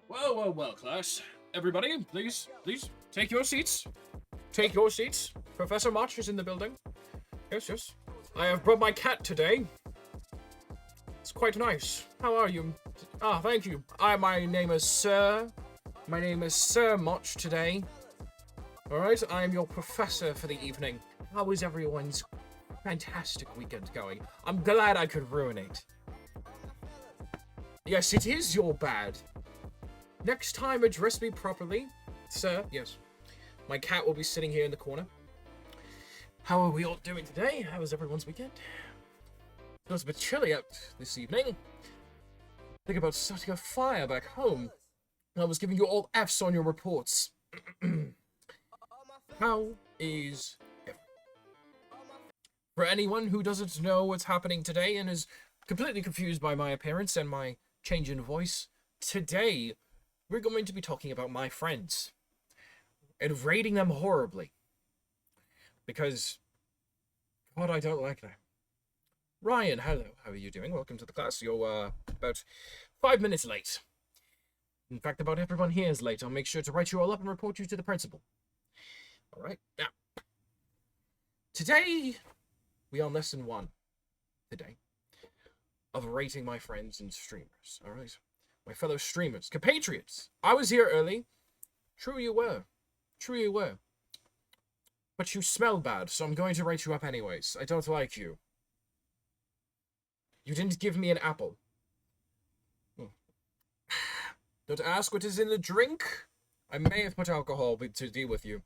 Well, class. Everybody, please, take your seats. Take your seats. Professor March is in the building. Yes. I have brought my cat today. It's quite nice. How are you? Ah, thank you. My name is Sir. My name is Sir March today. Alright, I am your professor for the evening. How is everyone's fantastic weekend going? I'm glad I could ruin it. Yes, it is your bad. Next time, address me properly. Sir, yes. My cat will be sitting here in the corner. How are we all doing today? How was everyone's weekend? It was a bit chilly out this evening. Think about starting a fire back home. I was giving you all F's on your reports. How is it? For anyone who doesn't know what's happening today and is completely confused by my appearance and my change in voice, today we're going to be talking about my friends and rating them horribly. Because, God, I don't like them. Ryan, hello. How are you doing? Welcome to the class. You're about 5 minutes late. In fact, about everyone here is late. I'll make sure to write you all up and report you to the principal. Alright, now. Today, we are on lesson 1. Today. Of rating my friends and streamers. Alright? My fellow streamers. Compatriots. I was here early. True you were. But you smell bad, so I'm going to rate you up anyways. I don't like you. You didn't give me an apple. Don't ask what is in the drink. I may have put alcohol to deal with you.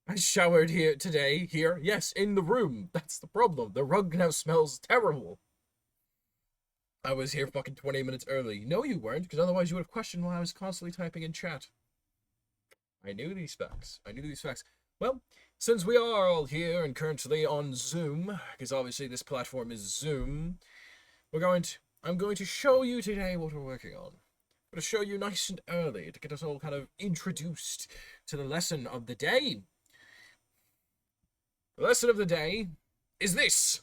I showered here today. Here. Yes, in the room. That's the problem. The rug now smells terrible. I was here fucking 20 minutes early. No, you weren't, because otherwise you would have questioned why I was constantly typing in chat. I knew these facts. Well, since we are all here and currently on Zoom, because obviously this platform is Zoom, I'm going to show you today what we're working on. I'm going to show you nice and early to get us all kind of introduced to the lesson of the day. The lesson of the day is this.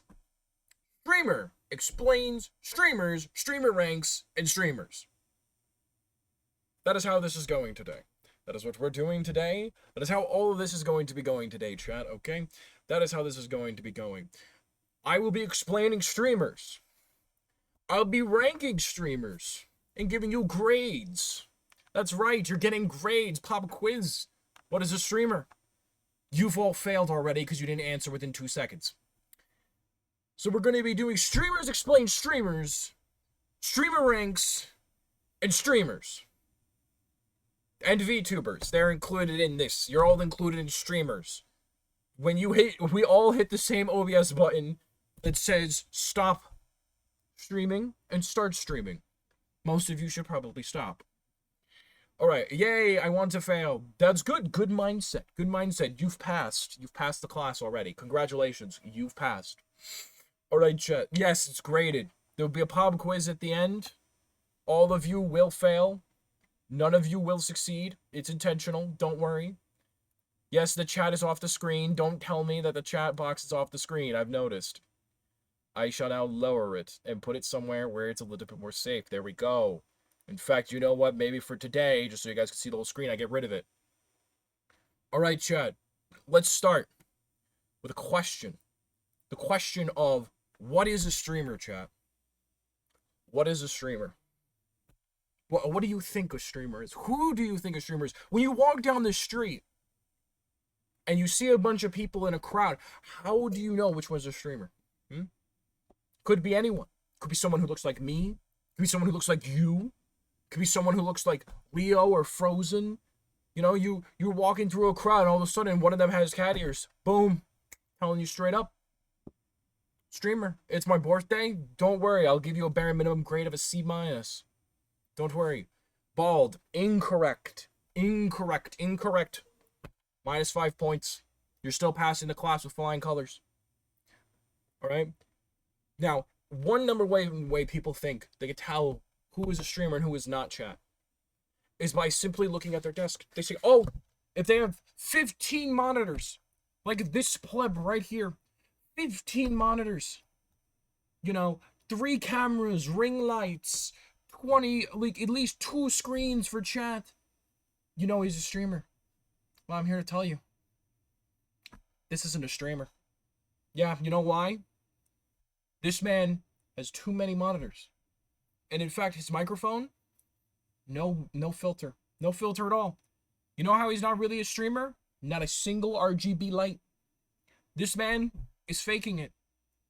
Streamer explains streamers, streamer ranks, and streamers. That is how this is going today. That is what we're doing today. That is how all of this is going to be going today, chat, okay? That is how this is going to be going. I will be explaining streamers. I'll be ranking streamers and giving you grades. That's right, you're getting grades. Pop quiz. What is a streamer? You've all failed already because you didn't answer within 2 seconds. So we're going to be doing streamers explain streamers, streamer ranks, and streamers. And VTubers. They're included in this. You're all included in streamers. We all hit the same OBS button that says stop streaming and start streaming. Most of you should probably stop. Alright, yay, I want to fail. That's good. Good mindset. You've passed. You've passed the class already. Congratulations. You've passed. Alright, chat. Yes, it's graded. There'll be a pop quiz at the end. All of you will fail. None of you will succeed. It's intentional. Don't worry. Yes, the chat is off the screen. Don't tell me that the chat box is off the screen. I've noticed. I shall now lower it and put it somewhere where it's a little bit more safe. There we go. In fact, you know what? Maybe for today, just so you guys can see the whole screen, I get rid of it. Alright, chat. Let's start with a question. The question of, what is a streamer, chat? What is a streamer? What do you think a streamer is? Who do you think a streamer is? When you walk down the street and you see a bunch of people in a crowd, how do you know which one's a streamer? Could be anyone. Could be someone who looks like me. Could be someone who looks like you. Could be someone who looks like Leo or Frozen. You know, you're walking through a crowd and all of a sudden one of them has cat ears. Boom. Telling you straight up. Streamer. It's my birthday. Don't worry. I'll give you a bare minimum grade of a C-. Don't worry. Bald. Incorrect. -5 points. You're still passing the class with flying colors. Alright? Now, one number way people think they can tell who is a streamer and who is not, chat, is by simply looking at their desk. They say, oh, if they have 15 monitors, like this pleb right here, 15 monitors, you know, 3 cameras, ring lights, 20, like at least 2 screens for chat, you know he's a streamer. Well, I'm here to tell you, this isn't a streamer. Yeah, you know why? This man has too many monitors. And in fact, his microphone, no filter. No filter at all. You know how he's not really a streamer? Not a single RGB light. This man is faking it.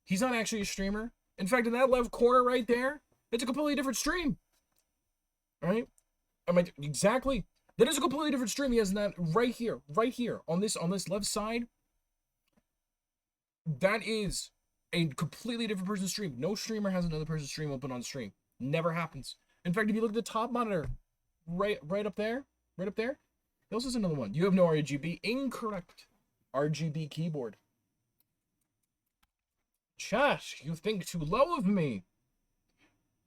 He's not actually a streamer. In fact, in that left corner right there, it's a completely different stream. Alright? Exactly. That is a completely different stream. He has that right here, on this left side. That is a completely different person's stream. No streamer has another person's stream open on stream. Never happens. In fact, if you look at the top monitor, right up there, he also has another one. You have no RGB. Incorrect. RGB keyboard. Chat, you think too low of me.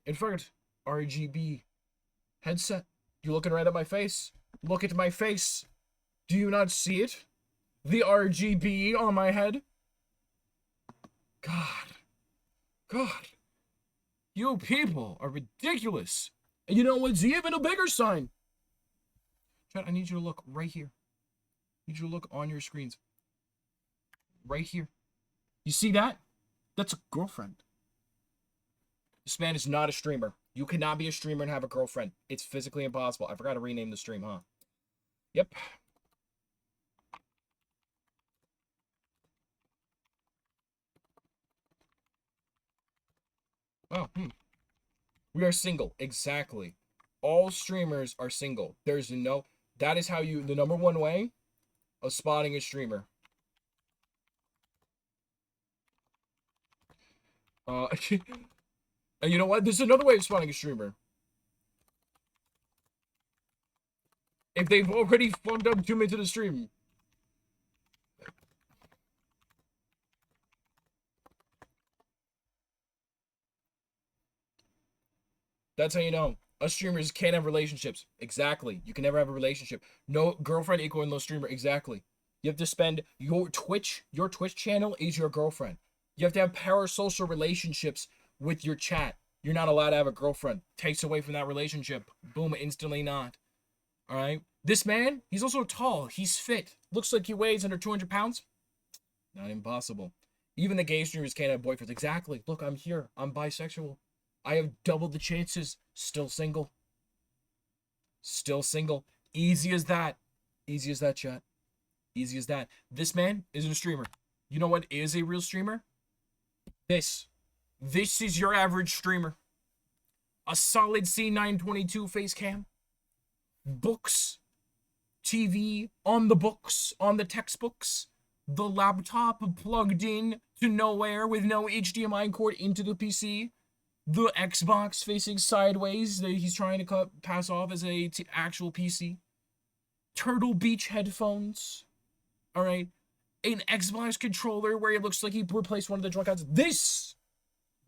In fact, RGB headset. You looking right at my face? Look at my face. Do you not see it? The RGB on my head? God. You people are ridiculous. And you know what's even a bigger sign? Chat, I need you to look right here. I need you to look on your screens. Right here. You see that? That's a girlfriend. This man is not a streamer. You cannot be a streamer and have a girlfriend. It's physically impossible. I forgot to rename the stream, huh? Yep. Oh, We are single. Exactly. All streamers are single. There's no... That is how you... The number one way of spotting a streamer. And you know what? There's another way of spotting a streamer. If they've already fucked up 2 minutes of the stream. That's how you know. Us streamers can't have relationships. Exactly. You can never have a relationship. No girlfriend equaling no streamer. Exactly. You have to spend your Twitch channel is your girlfriend. You have to have parasocial relationships with your chat. You're not allowed to have a girlfriend. Takes away from that relationship. Boom, instantly not. Alright? This man, he's also tall. He's fit. Looks like he weighs under 200 pounds. Not impossible. Even the gay streamers can't have boyfriends. Exactly. Look, I'm here. I'm bisexual. I have double the chances. Still single. Still single. Easy as that. Easy as that, chat. Easy as that. This man isn't a streamer. You know what is a real streamer? This is your average streamer. A solid C922 face cam. Books. TV on the books, on the textbooks. The laptop plugged in to nowhere with no HDMI cord into the PC. The Xbox facing sideways that he's trying to pass off as a actual PC. Turtle Beach headphones. Alright. An Xbox controller where it looks like he replaced one of the drunk outs. This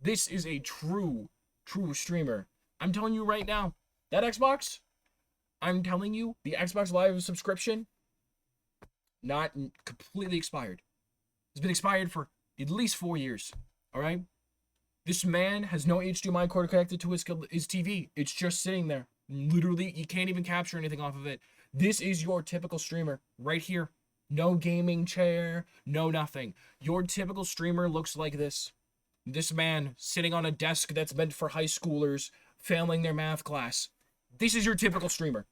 is a true streamer. I'm telling you right now, that Xbox, I'm telling you, the Xbox Live subscription, not completely expired. It's been expired for at least 4 years. Alright? This man has no HDMI cord connected to his TV. It's just sitting there. Literally, you can't even capture anything off of it. This is your typical streamer right here. No gaming chair, no nothing. Your typical streamer looks like this. This man sitting on a desk that's meant for high schoolers failing their math class. This is your typical streamer.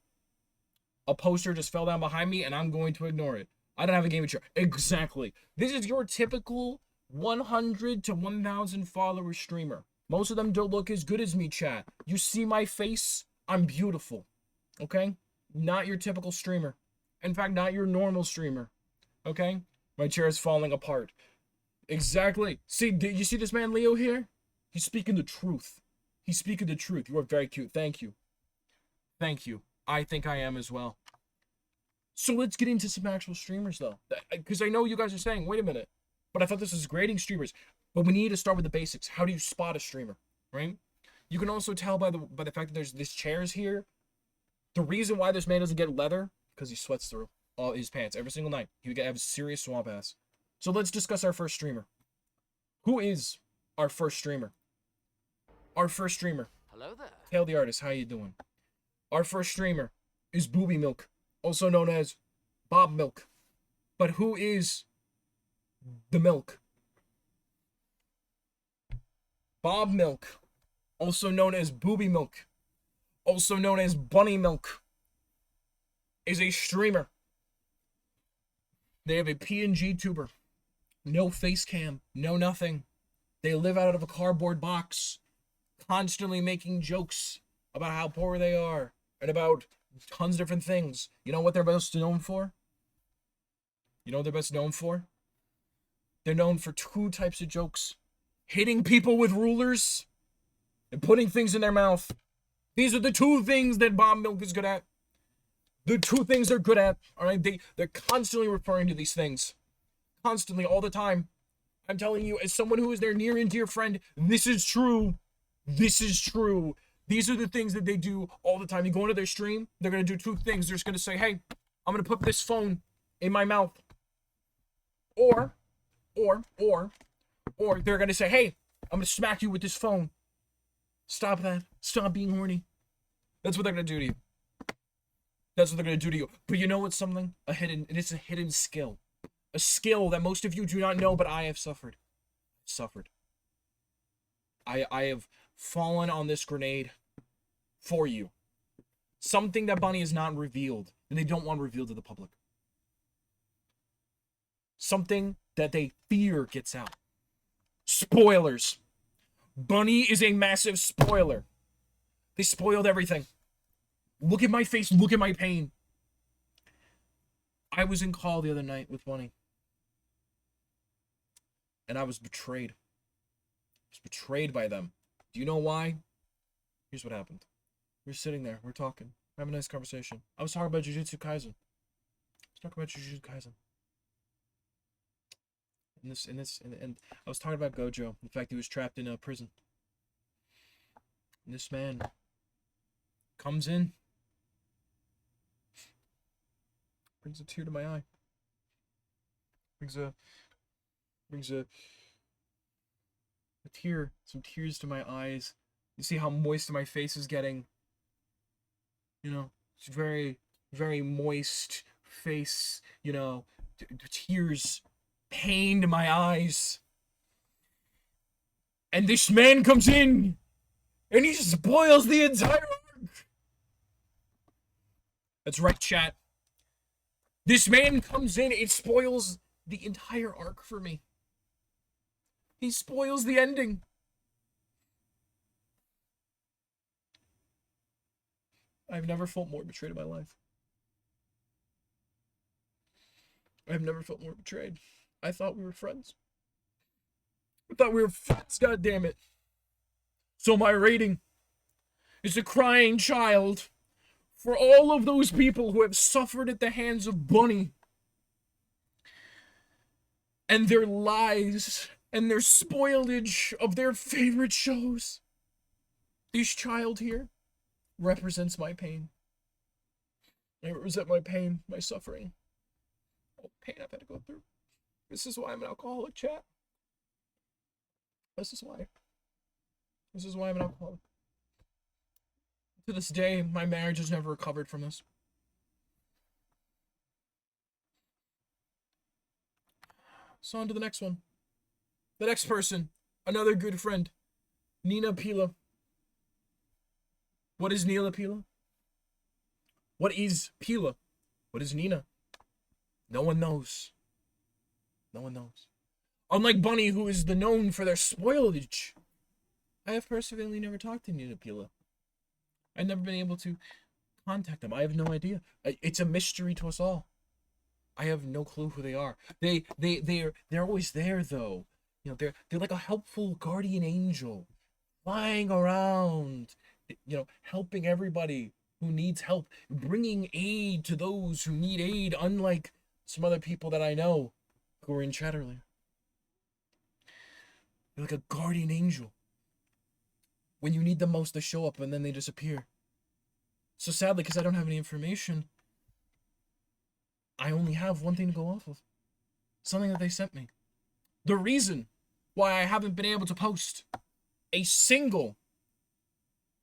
A poster just fell down behind me and I'm going to ignore it. I don't have a gaming chair. Exactly. This is your typical 100 to 1,000 follower streamer. Most of them don't look as good as me, chat. You see my face? I'm beautiful. Okay? Not your typical streamer. In fact, not your normal streamer. Okay? My chair is falling apart. Exactly. See, did you see this man Leo here? He's speaking the truth. He's speaking the truth. You are very cute. Thank you. Thank you. I think I am as well. So let's get into some actual streamers, though. Because I know you guys are saying, wait a minute. But I thought this was grading streamers. But we need to start with the basics. How do you spot a streamer, right? You can also tell by the fact that there's these chairs here. The reason why this man doesn't get leather, because he sweats through all his pants every single night. He would have a serious swamp ass. So let's discuss our first streamer. Who is our first streamer? Our first streamer. hello there. Tail the artist, how you doing? Our first streamer is Booby Milk, also known as Bob Milk. But who is the Milk? Bob Milk, also known as Booby Milk, also known as Bunny Milk, is a streamer. They have a PNG tuber. No face cam, no nothing. They live out of a cardboard box, constantly making jokes about how poor they are and about tons of different things. You know what they're best known for? You know what they're best known for? They're known for two types of jokes. Hitting people with rulers and putting things in their mouth. These are the two things that Bob Milk is good at. The two things they're good at, alright? They're constantly referring to these things. Constantly, all the time. I'm telling you, as someone who is their near and dear friend, this is true. This is true. These are the things that they do all the time. You go into their stream, they're going to do two things. They're just going to say, hey, I'm going to put this phone in my mouth. Or they're going to say, hey, I'm going to smack you with this phone. Stop that. Stop being horny. That's what they're going to do to you. That's what they're going to do to you. But you know what's something? It's a hidden skill. A skill that most of you do not know, but I have suffered. I have fallen on this grenade for you. Something that Bunny has not revealed, and they don't want revealed to the public. Something that they fear gets out. Spoilers. Bunny is a massive spoiler. They spoiled everything. Look at my face, look at my pain. I was in call the other night with Bunny. And I was betrayed. I was betrayed by them. Do you know why? Here's what happened. We're sitting there, we're talking, we're having a nice conversation. I was talking about Jujutsu Kaisen. And I was talking about Gojo. In fact, he was trapped in a prison. And this man comes in, brings a tear to my eye. Brings a tear, some tears to my eyes. You see how moist my face is getting? You know, it's very, very moist face, you know, tears pained my eyes. And this man comes in, and he spoils the entire arc. That's right, chat. This man comes in, it spoils the entire arc for me. He spoils the ending. I've never felt more betrayed in my life. I've never felt more betrayed. I thought we were friends. I thought we were friends, goddammit. So my rating is a crying child for all of those people who have suffered at the hands of Bunny and their lies and their spoilage of their favorite shows. This child here represents my pain. I represent my pain, my suffering, all the pain I've had to go through. This is why I'm an alcoholic, chat. This is why. This is why I'm an alcoholic. To this day, my marriage has never recovered from this. So on to the next one. The next person, another good friend, Nina Pila. What is Nina Pila? What is Pila? What is Nina? No one knows. No one knows. Unlike Bunny, who is known for their spoilage, I have personally never talked to Nina Pila. I've never been able to contact them. I have no idea. It's a mystery to us all. I have no clue who they are. They're always there though. You know, they're like a helpful guardian angel, flying around, you know, helping everybody who needs help, bringing aid to those who need aid, unlike some other people that I know who were in chat earlier. They're like a guardian angel. When you need them most, they show up and then they disappear. So sadly, because I don't have any information, I only have one thing to go off of. Something that they sent me. The reason why I haven't been able to post a single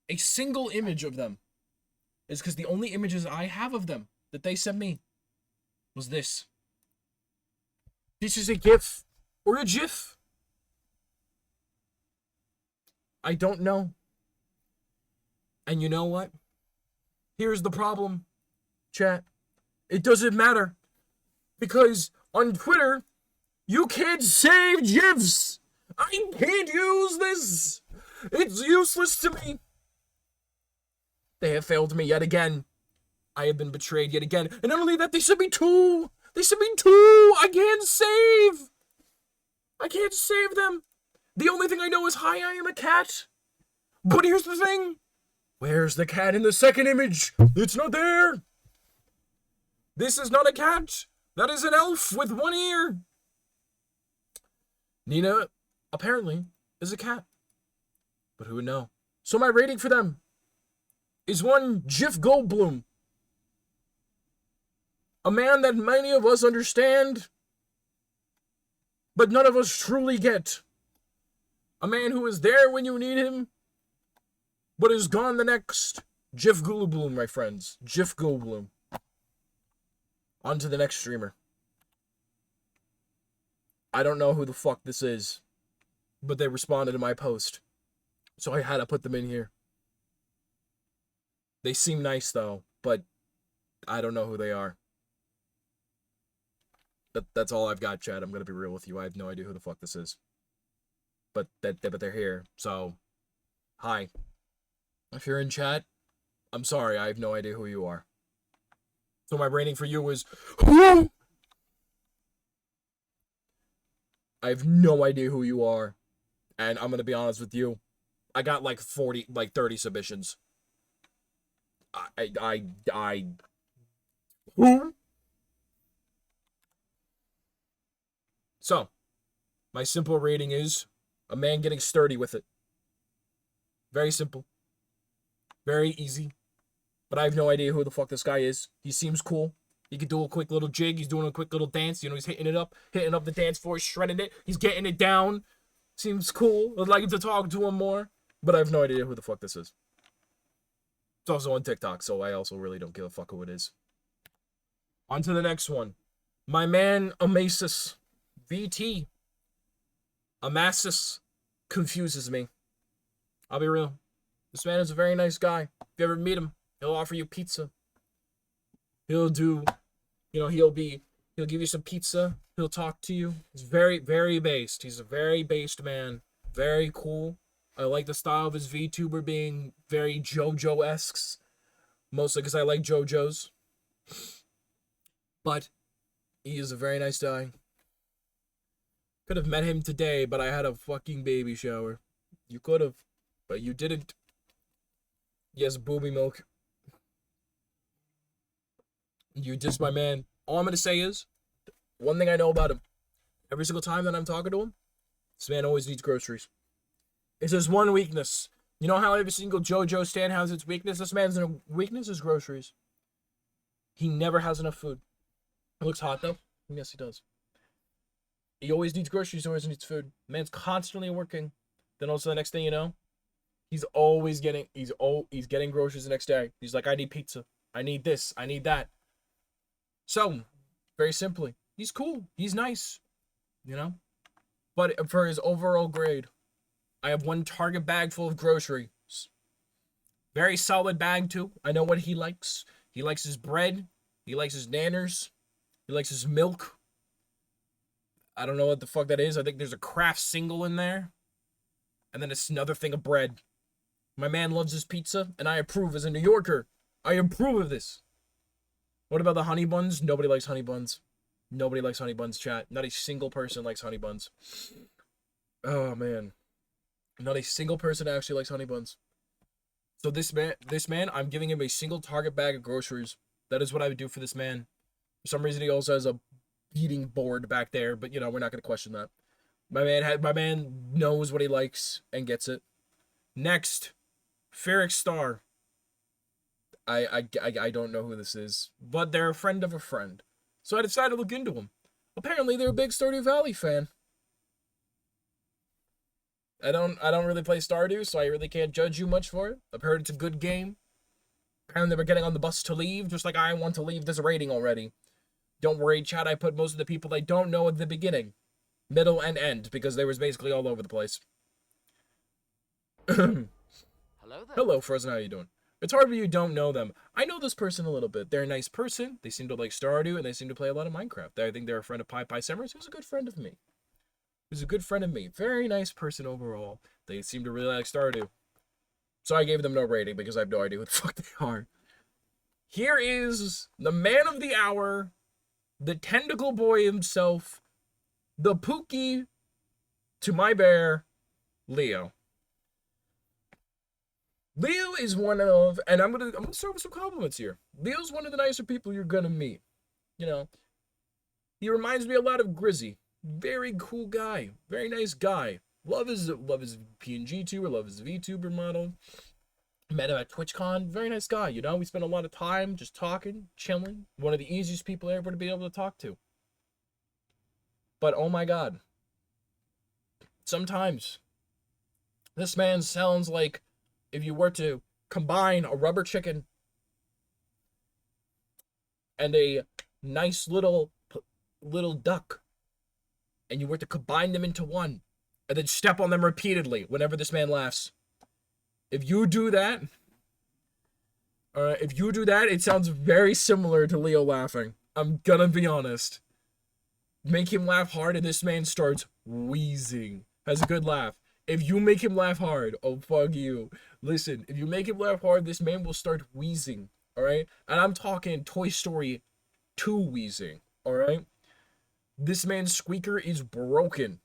a single image of them is because the only images I have of them that they sent me was this. This is a GIF or a GIF. I don't know. And you know what? Here's the problem, chat. It doesn't matter. Because on Twitter, you can't save GIFs. I can't use this. It's useless to me. They have failed me yet again. I have been betrayed yet again. And not only that, they sent me two. They sent me two. I can't save. I can't save them. The only thing I know is, hi, I am a cat. But here's the thing. Where's the cat in the second image? It's not there. This is not a cat. That is an elf with one ear. Nina, apparently, is a cat. But who would know? So my rating for them is one Jeff Goldblum. A man that many of us understand, but none of us truly get. A man who is there when you need him, but is gone the next. Jeff Goldblum, my friends. Jeff Goldblum. On to the next streamer. I don't know who the fuck this is, but they responded to my post, so I had to put them in here. They seem nice though, but I don't know who they are. That's all I've got, Chad. I'm gonna be real with you. I have no idea who the fuck this is. But they're here, so hi. If you're in chat, I'm sorry, I have no idea who you are. So my rating for you is I have no idea who you are. And I'm gonna be honest with you. I got like 30 submissions. Who? So, my simple rating is a man getting sturdy with it. Very simple. Very easy. But I have no idea who the fuck this guy is. He seems cool. He can do a quick little jig. He's doing a quick little dance. You know, he's hitting up the dance floor, shredding it. He's getting it down. Seems cool. I'd like to talk to him more. But I have no idea who the fuck this is. It's also on TikTok, so I also really don't give a fuck who it is. On to the next one. My man, Amasis. VT. Amasis confuses me. I'll be real. This man is a very nice guy. If you ever meet him, he'll offer you pizza. He'll do, he'll give you some pizza. He'll talk to you. He's very, very based. He's a very based man. Very cool. I like the style of his VTuber being very JoJo-esque. Mostly because I like JoJo's. But he is a very nice guy. Could have met him today, but I had a fucking baby shower. You could have, but you didn't. Yes, booby milk. You dissed my man. All I'm gonna say is, one thing I know about him, every single time that I'm talking to him, this man always needs groceries. It's his one weakness. You know how every single JoJo stan has its weakness? This man's weakness is groceries. He never has enough food. It looks hot though. Yes, he does. He always needs groceries, he always needs food. Man's constantly working. Then also the next thing you know, he's getting groceries the next day. He's like, I need pizza. I need this. I need that. So, very simply, he's cool. He's nice. But for his overall grade, I have one Target bag full of groceries. Very solid bag too. I know what he likes. He likes his bread. He likes his nanners. He likes his milk. I don't know what the fuck that is. I think there's a Kraft single in there. And then it's another thing of bread. My man loves his pizza, and I approve as a New Yorker. I approve of this. What about the honey buns? Nobody likes honey buns. Nobody likes honey buns, chat. Not a single person likes honey buns. Oh, man. Not a single person actually likes honey buns. So this man, I'm giving him a single Target bag of groceries. That is what I would do for this man. For some reason, he also has a beating board back there, but we're not going to question that. My man knows what he likes and gets it. Next, Ferric Star. I don't know who this is, but they're a friend of a friend. So I decided to look into them. Apparently, they're a big Stardew Valley fan. I don't really play Stardew, so I really can't judge you much for it. I've heard it's a good game. Apparently we're getting on the bus to leave, just like I want to leave this rating already. Don't worry, chat, I put most of the people I don't know at the beginning, middle, and end, because they was basically all over the place. Hello there. Hello, Frozen, how you doing? It's hard when you don't know them. I know this person a little bit. They're a nice person. They seem to like Stardew, and they seem to play a lot of Minecraft. I think they're a friend of Pie Summers, who's a good friend of me. Very nice person overall. They seem to really like Stardew. So I gave them no rating because I have no idea who the fuck they are. Here is the man of the hour, the tentacle boy himself, the Pookie to my bear, Leo. Leo is one of, and I'm gonna start with some compliments here. Leo's one of the nicer people you're gonna meet. You know, he reminds me a lot of Grizzy. Very cool guy, very nice guy. Love his PNG tuber, love his VTuber model. Met him at TwitchCon. Very nice guy, you know. We spent a lot of time just talking, chilling. One of the easiest people ever to be able to talk to. But oh my god, sometimes this man sounds like if you were to combine a rubber chicken and a nice little duck, and you were to combine them into one, and then step on them repeatedly whenever this man laughs. If you do that, it sounds very similar to Leo laughing. I'm gonna be honest. Make him laugh hard and this man starts wheezing. Has a good laugh. If you make him laugh hard, oh fuck you. Listen, if you make him laugh hard, this man will start wheezing. Alright? And I'm talking Toy Story 2 wheezing. Alright? This man's squeaker is broken.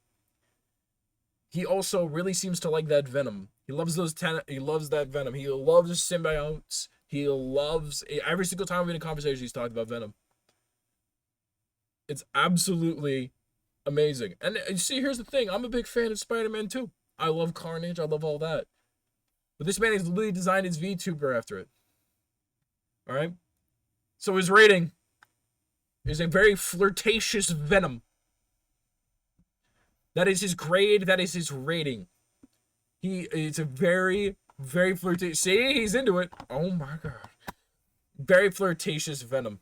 He also really seems to like that venom. He loves he loves that venom. He loves symbiotes. He loves every single time we in a conversation he's talked about venom. It's absolutely amazing. And you see, here's the thing. I'm a big fan of Spider-Man 2. I love Carnage. I love all that. But this man has literally designed his VTuber after it. Alright? So his rating is a very flirtatious venom. That is his grade. That is his rating. It's a very, very flirtatious. See, he's into it. Oh my god. Very flirtatious venom.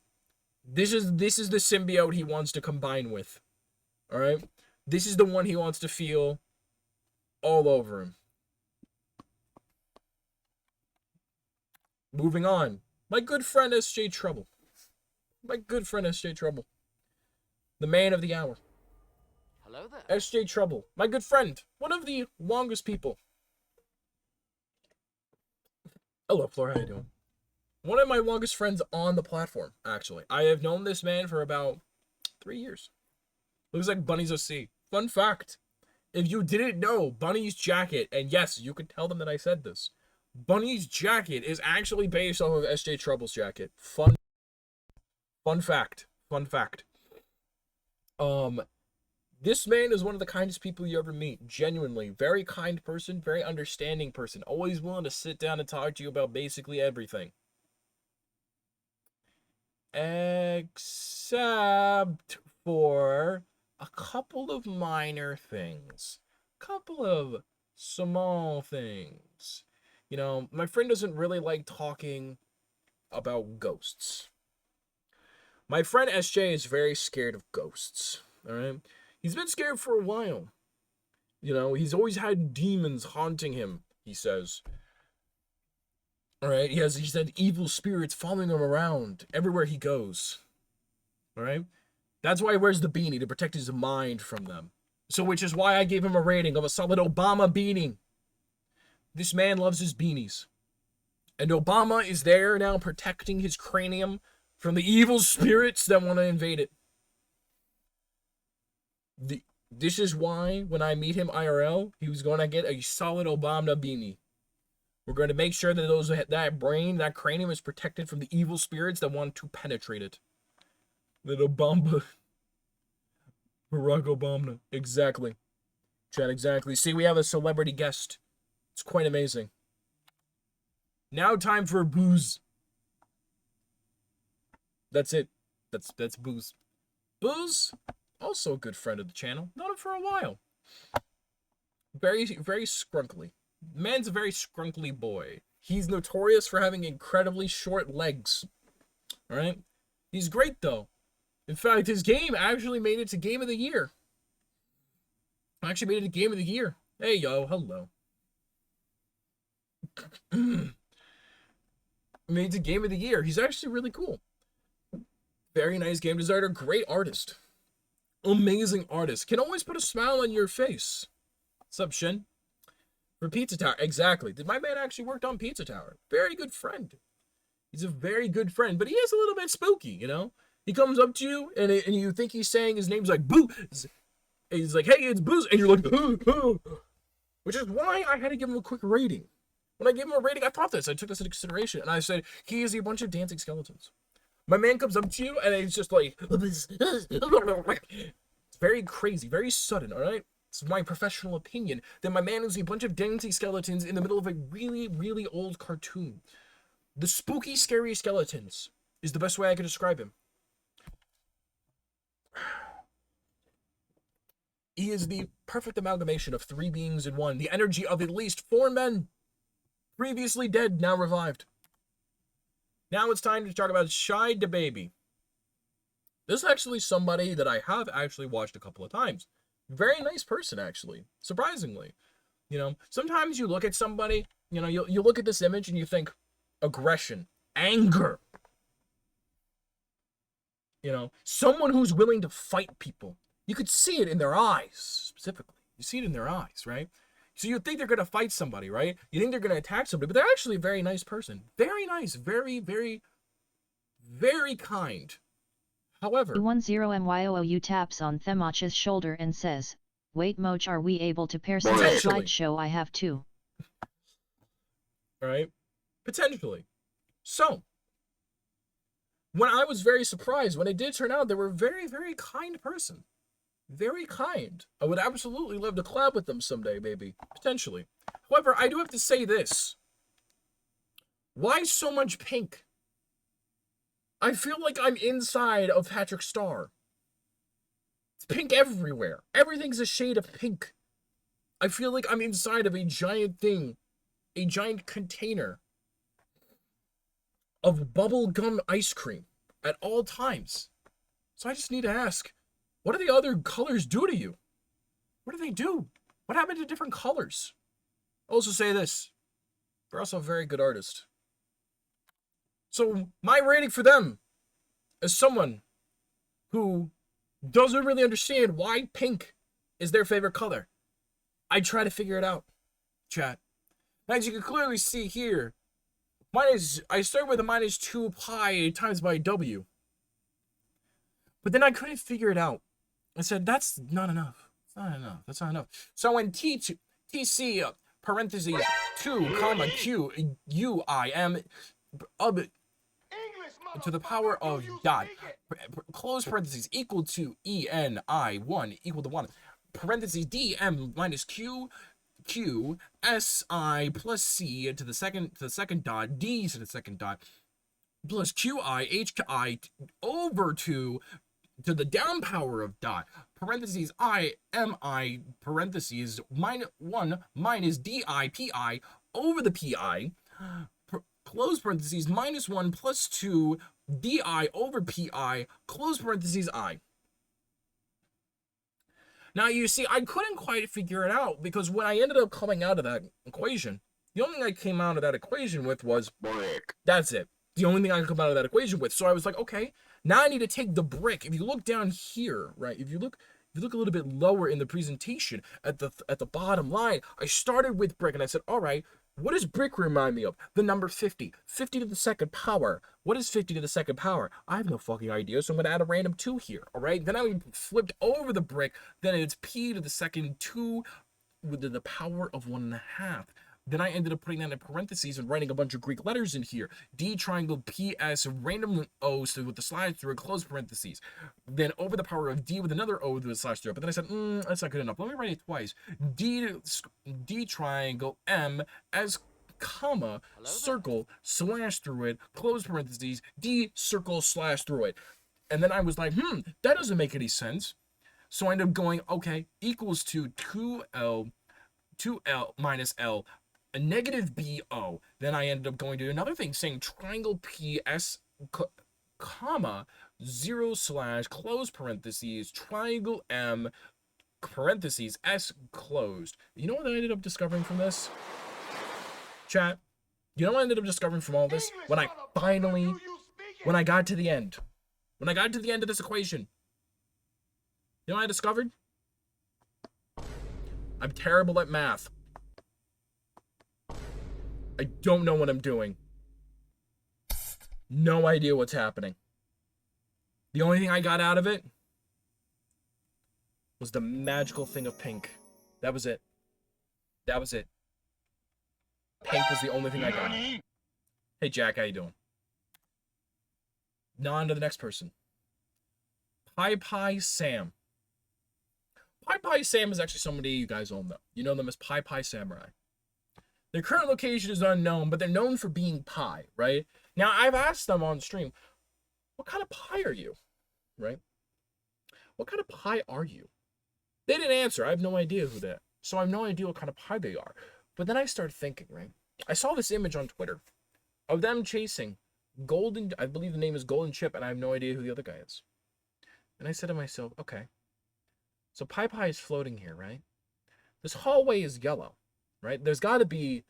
This is the symbiote he wants to combine with. Alright? This is the one he wants to feel all over him. Moving on. My good friend SJ Trouble. The man of the hour. Hello there. SJ Trouble. My good friend. One of the longest people. Hello, Flora. How you doing? One of my longest friends on the platform, actually. I have known this man for about 3 years. Looks like Bunny's OC. Fun fact. If you didn't know, Bunny's jacket, and yes, you could tell them that I said this. Bunny's jacket is actually based off of SJ Trouble's jacket. Fun fact. This man is one of the kindest people you ever meet. Genuinely. Very kind person, very understanding person. Always willing to sit down and talk to you about basically everything. Except for a couple of minor things. Couple of small things. You know, my friend doesn't really like talking about ghosts. My friend SJ is very scared of ghosts. Alright? He's been scared for a while. You know, he's always had demons haunting him, he says. Alright? He's had evil spirits following him around everywhere he goes. Alright? That's why he wears the beanie, to protect his mind from them. So, which is why I gave him a rating of a solid Obama beanie. This man loves his beanies. And Obama is there now protecting his cranium from the evil spirits that want to invade it. This is why, when I meet him IRL, he was going to get a solid Obama beanie. We're going to make sure that that brain, that cranium is protected from the evil spirits that want to penetrate it. That Obama... Barack Obama. Exactly. Chat, exactly. See, we have a celebrity guest. It's quite amazing. Now time for Booze. That's it. That's Booze. Booze, also a good friend of the channel. Known him for a while. Very, very scrunkly. Man's a very scrunkly boy. He's notorious for having incredibly short legs. Alright? He's great, though. In fact, his game actually made it to Game of the Year. Actually made it to Game of the Year. Hey, yo, hello. Made it to Game of the Year. He's actually really cool. Very nice game designer. Great artist. Amazing artist. Can always put a smile on your face. What's up, Shin? For Pizza Tower. Exactly. My man actually worked on Pizza Tower. Very good friend. He's a very good friend, but he is a little bit spooky, you know? He comes up to you, and you think he's saying his name's like Booze. He's like, hey, it's Booze. And you're like, which is why I had to give him a quick rating. When I gave him a rating, I thought this. I took this into consideration. And I said, he is a bunch of dancing skeletons. My man comes up to you, and he's just like, it's very crazy, very sudden, all right? It's my professional opinion that my man is a bunch of dancing skeletons in the middle of a really, really old cartoon. The spooky, scary skeletons is the best way I could describe him. He is the perfect amalgamation of three beings in one. The energy of at least 4 men. Previously dead, now revived. Now it's time to talk about Shy Da Baby. This is actually somebody that I have actually watched a couple of times. Very nice person, actually. Surprisingly. You know, sometimes you look at somebody, you know, you look at this image and you think aggression, anger. You know, someone who's willing to fight people. You could see it in their eyes, specifically. You see it in their eyes, right? So you think they're going to fight somebody, right? You think they're going to attack somebody, but they're actually a very nice person. Very nice. Very, very, very kind. However... 10MYOOU taps on Themach's shoulder and says, wait Moch, are we able to pair some slideshow? I have two. Alright? Potentially. So, when I was very surprised, when it did turn out, they were a very, very kind person. Very kind. I would absolutely love to collab with them someday, maybe. Potentially. However, I do have to say this. Why so much pink? I feel like I'm inside of Patrick Star. It's pink everywhere. Everything's a shade of pink. I feel like I'm inside of a giant thing. A giant container of bubblegum ice cream at all times. So I just need to ask, what do the other colors do to you? What do they do? What happened to different colors? I'll also say this. They're also a very good artist. So my rating for them as someone who doesn't really understand why pink is their favorite color. I try to figure it out, chat. As you can clearly see here, I start with a -2 pi times by W. But then I couldn't figure it out. I said, that's not enough. It's not enough. That's not enough. So when TC parentheses 2 comma Q U I M to the power of dot close parentheses equal to ENI1 equal to 1 parentheses DM minus Q S I plus C to the second dot D to the second dot plus QI HI over 2 to the down power of dot parentheses I parentheses -1 minus DI PI over the PI close parentheses -1 plus 2 DI over PI close parentheses I. Now you see, I couldn't quite figure it out because when I ended up coming out of that equation, the only thing I came out of that equation with was brick. That's it. The only thing I could come out of that equation with. So I was like, okay, now I need to take the brick. If you look down here, right? If you look a little bit lower in the presentation at the bottom line, I started with brick and I said, all right, what does brick remind me of? The number 50. 50 to the second power. What is 50 to the second power? I have no fucking idea, so I'm going to add a random 2 here, all right? Then I flipped over the brick. Then it's p to the second 2 with the power of 1.5. Then I ended up putting that in parentheses and writing a bunch of Greek letters in here. D triangle PS random O so with the slash through a close parentheses. Then over the power of D with another O with a slash through it. But then I said, that's not good enough. Let me write it twice. D triangle M as comma circle slash through it close parentheses D circle slash through it. And then I was like, that doesn't make any sense. So I ended up going, okay, equals to 2L 2L minus L, a negative BO. Then I ended up going to another thing saying triangle PS, comma, 0 / close parentheses, triangle M, parentheses, S closed. You know what I ended up discovering from this? Chat. You know what I ended up discovering from all this? When I got to the end. When I got to the end of this equation. You know what I discovered? I'm terrible at math. I don't know what I'm doing. No idea what's happening. The only thing I got out of it was the magical thing of pink. That was it. That was it. Pink was the only thing I got. Hey, Jack, how you doing? Now on to the next person. Pie Sam. Pie Sam is actually somebody you guys all know. You know them as Pie Samurai. Their current location is unknown, but they're known for being pie, right? Now, I've asked them on stream, what kind of pie are you? Right? What kind of pie are you? They didn't answer. I have no idea who that. So I have no idea what kind of pie they are. But then I started thinking, right? I saw this image on Twitter of them chasing Golden, I believe the name is Golden Chip, and I have no idea who the other guy is. And I said to myself, okay. So Pie is floating here, right? This hallway is yellow, right? There's got to be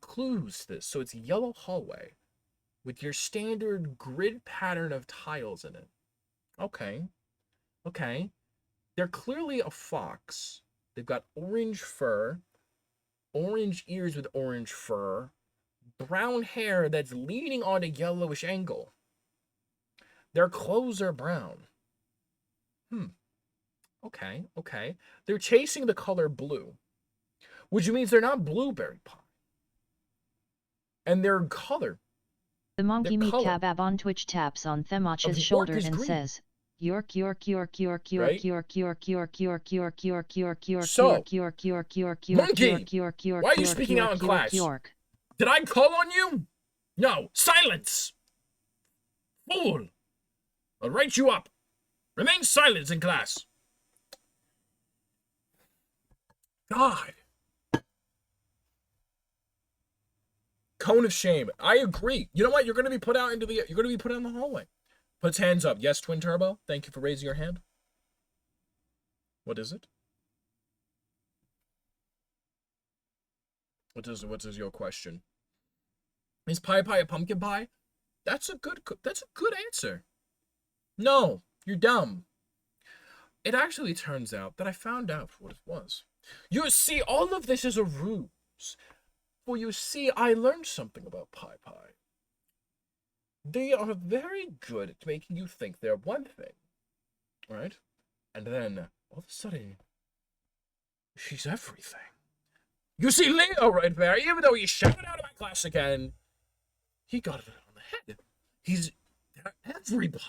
clues to this. So it's a yellow hallway with your standard grid pattern of tiles in it. Okay. Okay. They're clearly a fox. They've got orange fur, orange ears with orange fur, brown hair that's leaning on a yellowish angle. Their clothes are brown. Okay, okay. They're chasing the color blue, which means they're not blueberry pie. And their color. The Monkey Meat Kebab on Twitch taps on Themach's shoulder and says, York. Why are you speaking out in class? Did I call on you? No, silence! Fool! I'll write you up. Remain silent in class. God. Cone of shame. I agree. You know what? You're gonna be put out in the hallway. Puts hands up. Yes, Twin Turbo. Thank you for raising your hand. What is it? What is your question? Is pie a pumpkin pie? That's a good answer. No, you're dumb. It actually turns out that I found out what it was. You see, all of this is a ruse. For you see, I learned something about pie. They are very good at making you think they're one thing, right? And then, all of a sudden, she's everything. You see, Leo right there, even though he shouted out of my class again, he got it on the head. He's every pie.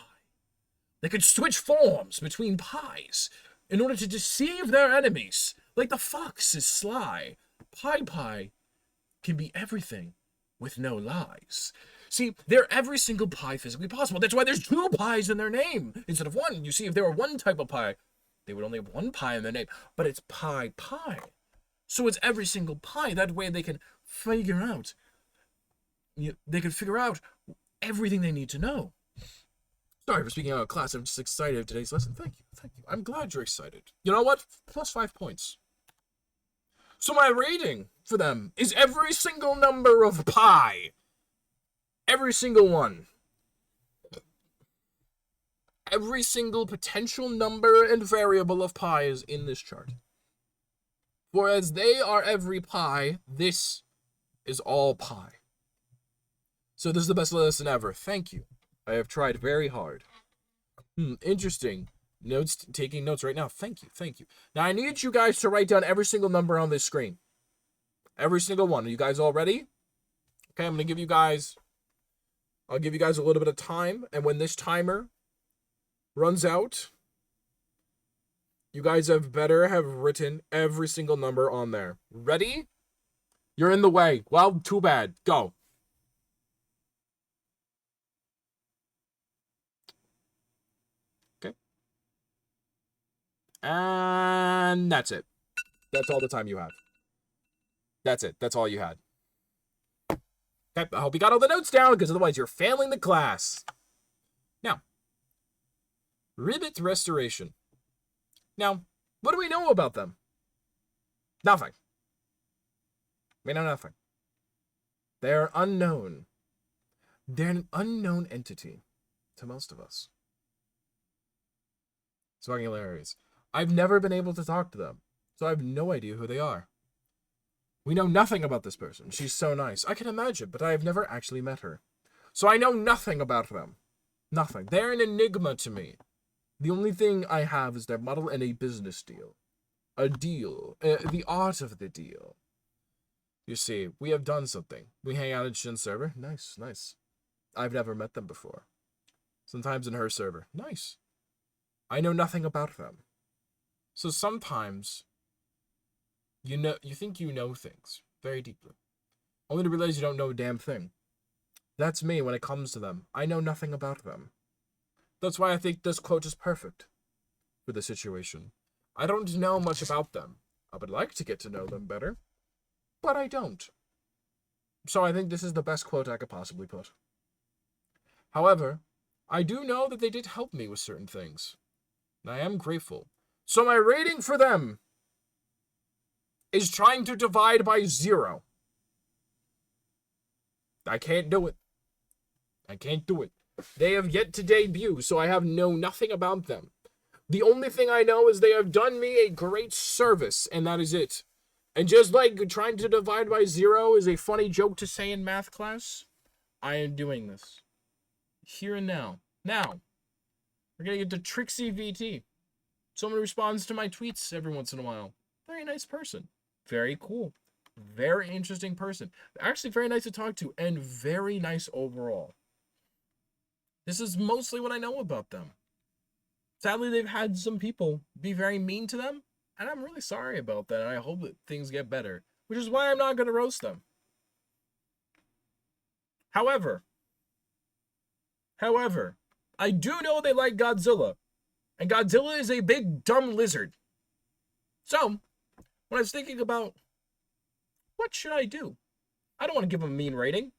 They could switch forms between pies in order to deceive their enemies. Like the fox is sly. Pie can be everything with no lies. See, they're every single pie physically possible. That's why there's 2 pies in their name instead of 1. You see, if there were one type of pie, they would only have 1 pie in their name. But it's pie. So it's every single pie. That way they can figure out. They can figure out everything they need to know. Sorry for speaking out of class. I'm just excited of today's lesson. Thank you. I'm glad you're excited. You know what? Plus 5 points. So my rating for them is every single number of pi. Every single one. Every single potential number and variable of pi is in this chart. For as they are every pi, this is all pi. So this is the best lesson ever. Thank you. I have tried very hard. Interesting. Taking notes right now. Thank you. Now I need you guys to write down every single number on this screen. Every single one. Are you guys all ready? Okay, I'll give you guys a little bit of time, and when this timer runs out, you guys better have written every single number on there. Ready? You're in the way. Well, too bad. Go. And that's it. That's all the time you have. That's it. That's all you had. Okay, I hope you got all the notes down, because otherwise you're failing the class. Now, Ribbit Restoration. Now, what do we know about them? Nothing. We know nothing. They're unknown. They're an unknown entity to most of us. It's fucking hilarious. I've never been able to talk to them, so I have no idea who they are. We know nothing about this person. She's so nice. I can imagine, but I have never actually met her. So I know nothing about them. Nothing. They're an enigma to me. The only thing I have is their model and a business deal. A deal. The art of the deal. You see, we have done something. We hang out in Shin's server. Nice, nice. I've never met them before. Sometimes in her server. Nice. I know nothing about them. So sometimes you think you know things very deeply, only to realize you don't know a damn thing. That's me when it comes to them. I know nothing about them. That's why I think this quote is perfect for the situation. I don't know much about them. I would like to get to know them better, but I don't. So I think this is the best quote I could possibly put. However, I do know that they did help me with certain things, and I am grateful. So my rating for them is trying to divide by 0. I can't do it. I can't do it. They have yet to debut, so I have know nothing about them. The only thing I know is they have done me a great service, and that is it. And just like trying to divide by 0 is a funny joke to say in math class, I am doing this. Here and now. Now, we're going to get to Trixie VT. Someone responds to my tweets every once in a while. Very nice person. Very cool. Very interesting person. Actually very nice to talk to and very nice overall. This is mostly what I know about them. Sadly, they've had some people be very mean to them, and I'm really sorry about that. I hope that things get better, which is why I'm not going to roast them. However, I do know they like Godzilla, and Godzilla is a big, dumb lizard. So, when I was thinking about what should I do, I don't want to give him a mean rating,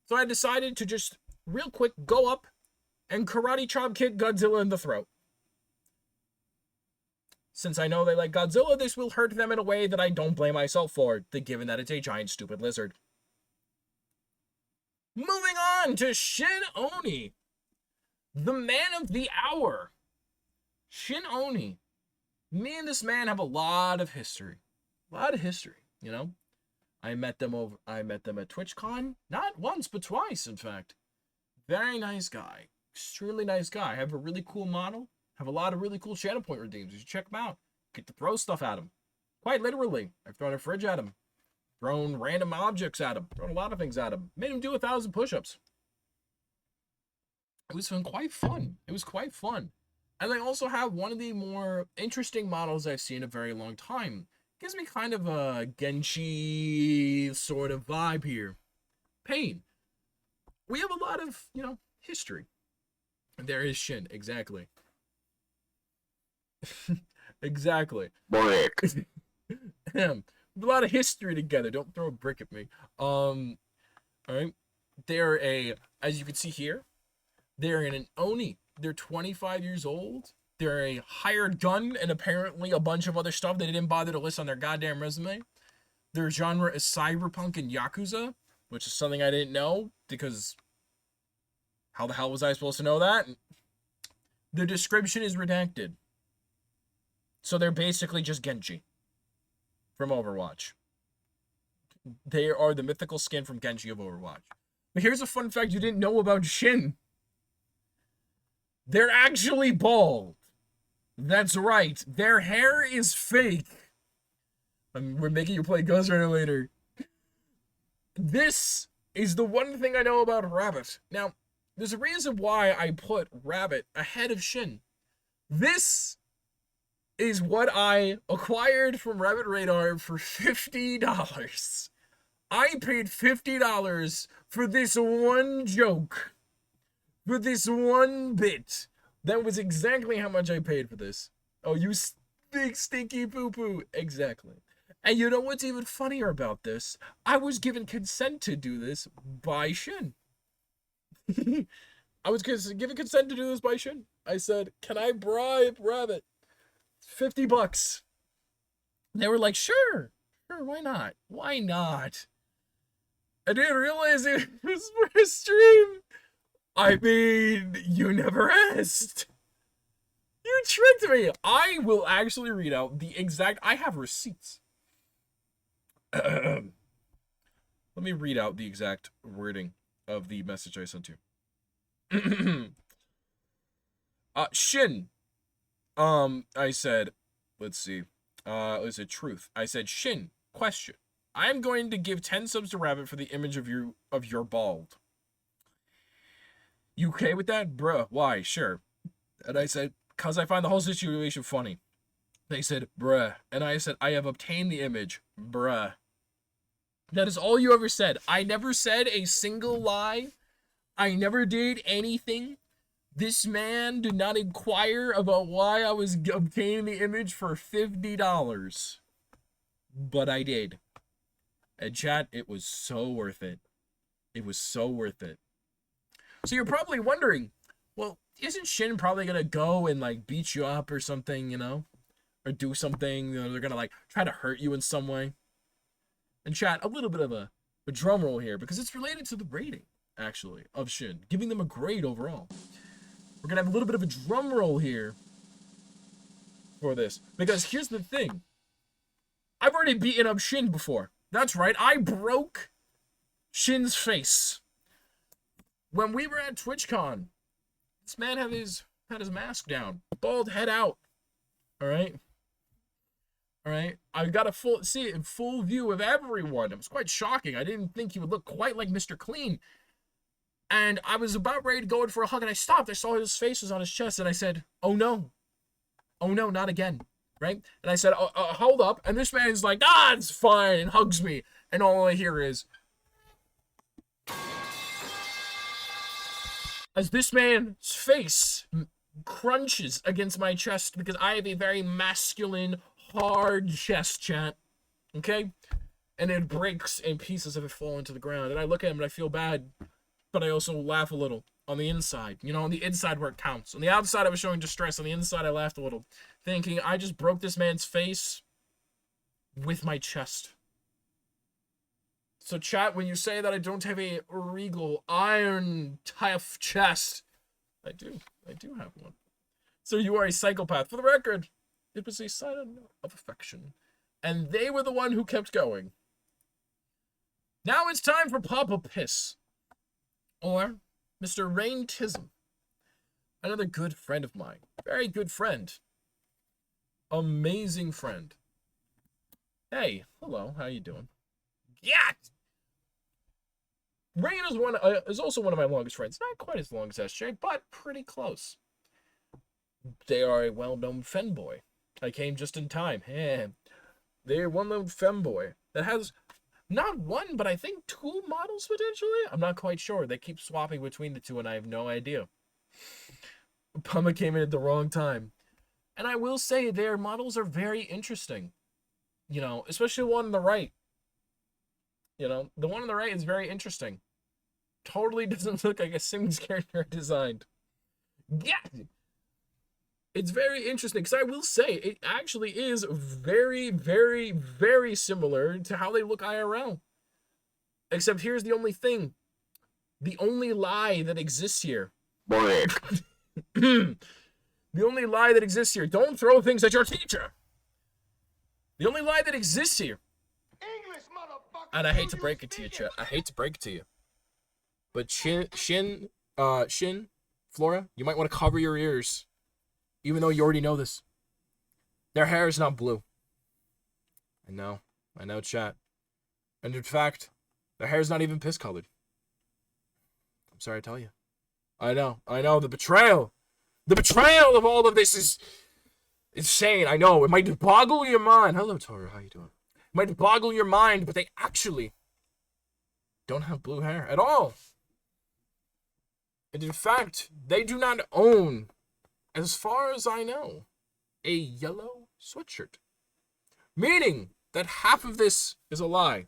so I decided to just real quick go up and karate chop kick Godzilla in the throat. Since I know they like Godzilla, this will hurt them in a way that I don't blame myself for, given that it's a giant stupid lizard. Moving on to Shin Oni, the man of the hour. Shin Oni. Me and this man have a lot of history. You know? I met them at TwitchCon. Not once, but twice, in fact. Very nice guy. Extremely nice guy. Have a really cool model. Have a lot of really cool channel point redeems. You should check them out. Get to throw stuff at him. Quite literally. I've thrown a fridge at him. Thrown random objects at him. Thrown a lot of things at him. Made him do 1,000 push-ups. It was quite fun. It was quite fun. And I also have one of the more interesting models I've seen in a very long time. Gives me kind of a Genshi sort of vibe here. Pain. We have a lot of, history. There is Shin, exactly. Exactly. Brick. A lot of history together. Don't throw a brick at me. Alright. They're as you can see here, they're in an Oni. They're 25 years old. They're a hired gun and apparently a bunch of other stuff they didn't bother to list on their goddamn resume. Their genre is cyberpunk and yakuza, which is something I didn't know because how the hell was I supposed to know that? Their description is redacted. So they're basically just Genji from Overwatch. They are the mythical skin from Genji of Overwatch. But here's a fun fact you didn't know about Shin. They're actually bald. That's right. Their hair is fake. We're making you play Ghost Rider later. This is the one thing I know about Rabbit. Now, there's a reason why I put Rabbit ahead of Shin. This is what I acquired from Rabbit Radar for $50. I paid $50 for this one joke. For this one bit. That was exactly how much I paid for this. Oh, you big stinky poo-poo. Exactly. And you know what's even funnier about this? I was given consent to do this by Shin. I was given consent to do this by Shin. I said, can I bribe Rabbit? $50. And they were like, sure, why not? Why not? I didn't realize it was for a stream. I mean, you never asked. You tricked me. I will actually read out the exact, I have receipts. Let me read out the exact wording of the message I sent you. Shin. I said, let's see. It was a truth. I said, Shin, question. I am going to give 10 subs to Rabbit for the image of your bald. You okay with that? Bruh, why? Sure. And I said, cause I find the whole situation funny. They said, bruh. And I said, I have obtained the image. Bruh. That is all you ever said. I never said a single lie. I never did anything. This man did not inquire about why I was obtaining the image for $50. But I did. And chat, it was so worth it. It was so worth it. So you're probably wondering, well, isn't Shin probably gonna go and like beat you up or something, you know? Or do something, you know, they're gonna like try to hurt you in some way. And chat, a little bit of a drum roll here, because it's related to the rating, actually, of Shin. Giving them a grade overall. We're gonna have a little bit of a drum roll here for this. Because here's the thing. I've already beaten up Shin before. That's right, I broke Shin's face. When we were at TwitchCon, this man had his mask down. Bald head out. Alright? Alright? I got a full view of everyone. It was quite shocking. I didn't think he would look quite like Mr. Clean. And I was about ready to go in for a hug, and I stopped. I saw his face was on his chest, and I said, oh no. Oh no, not again. Right? And I said, hold up. And this man is like, it's fine, and hugs me. And all I hear is, as this man's face crunches against my chest, because I have a very masculine, hard chest, chat. Okay? And it breaks in pieces if it falls into the ground. And I look at him and I feel bad, but I also laugh a little on the inside. You know, on the inside where it counts. On the outside, I was showing distress. On the inside, I laughed a little, thinking, I just broke this man's face with my chest. So chat, when you say that I don't have a regal, iron, tough chest, I do have one. So you are a psychopath. For the record, it was a sign of affection. And they were the one who kept going. Now it's time for Papa Piss. Or Mr. Rain Tism. Another good friend of mine. Very good friend. Amazing friend. Hey, hello, how you doing? Yeah! Rain is also one of my longest friends. Not quite as long as SJ, but pretty close. They are a well-known femboy. I came just in time. They're a well-known femboy that has not one, but I think 2 models potentially? I'm not quite sure. They keep swapping between the two, and I have no idea. Puma came in at the wrong time. And I will say their models are very interesting. You know, especially the one on the right. You know, the one on the right is very interesting. Totally doesn't look like a Sims character designed. Yeah! It's very interesting, because I will say, it actually is very, very, very similar to how they look IRL. Except here's the only thing. The only lie that exists here. The only lie that exists here. Don't throw things at your teacher. The only lie that exists here. English, motherfucker. And I hate to break it to you, chat. I hate to break it to you. But Shin, Flora, you might want to cover your ears. Even though you already know this. Their hair is not blue. I know, chat. And in fact, their hair is not even piss colored. I'm sorry to tell you. I know, the betrayal. The betrayal of all of this is insane. I know, it might boggle your mind. Hello, Tora, how you doing? It might boggle your mind, but they actually don't have blue hair at all. And in fact, they do not own, as far as I know, a yellow sweatshirt. Meaning, that half of this is a lie.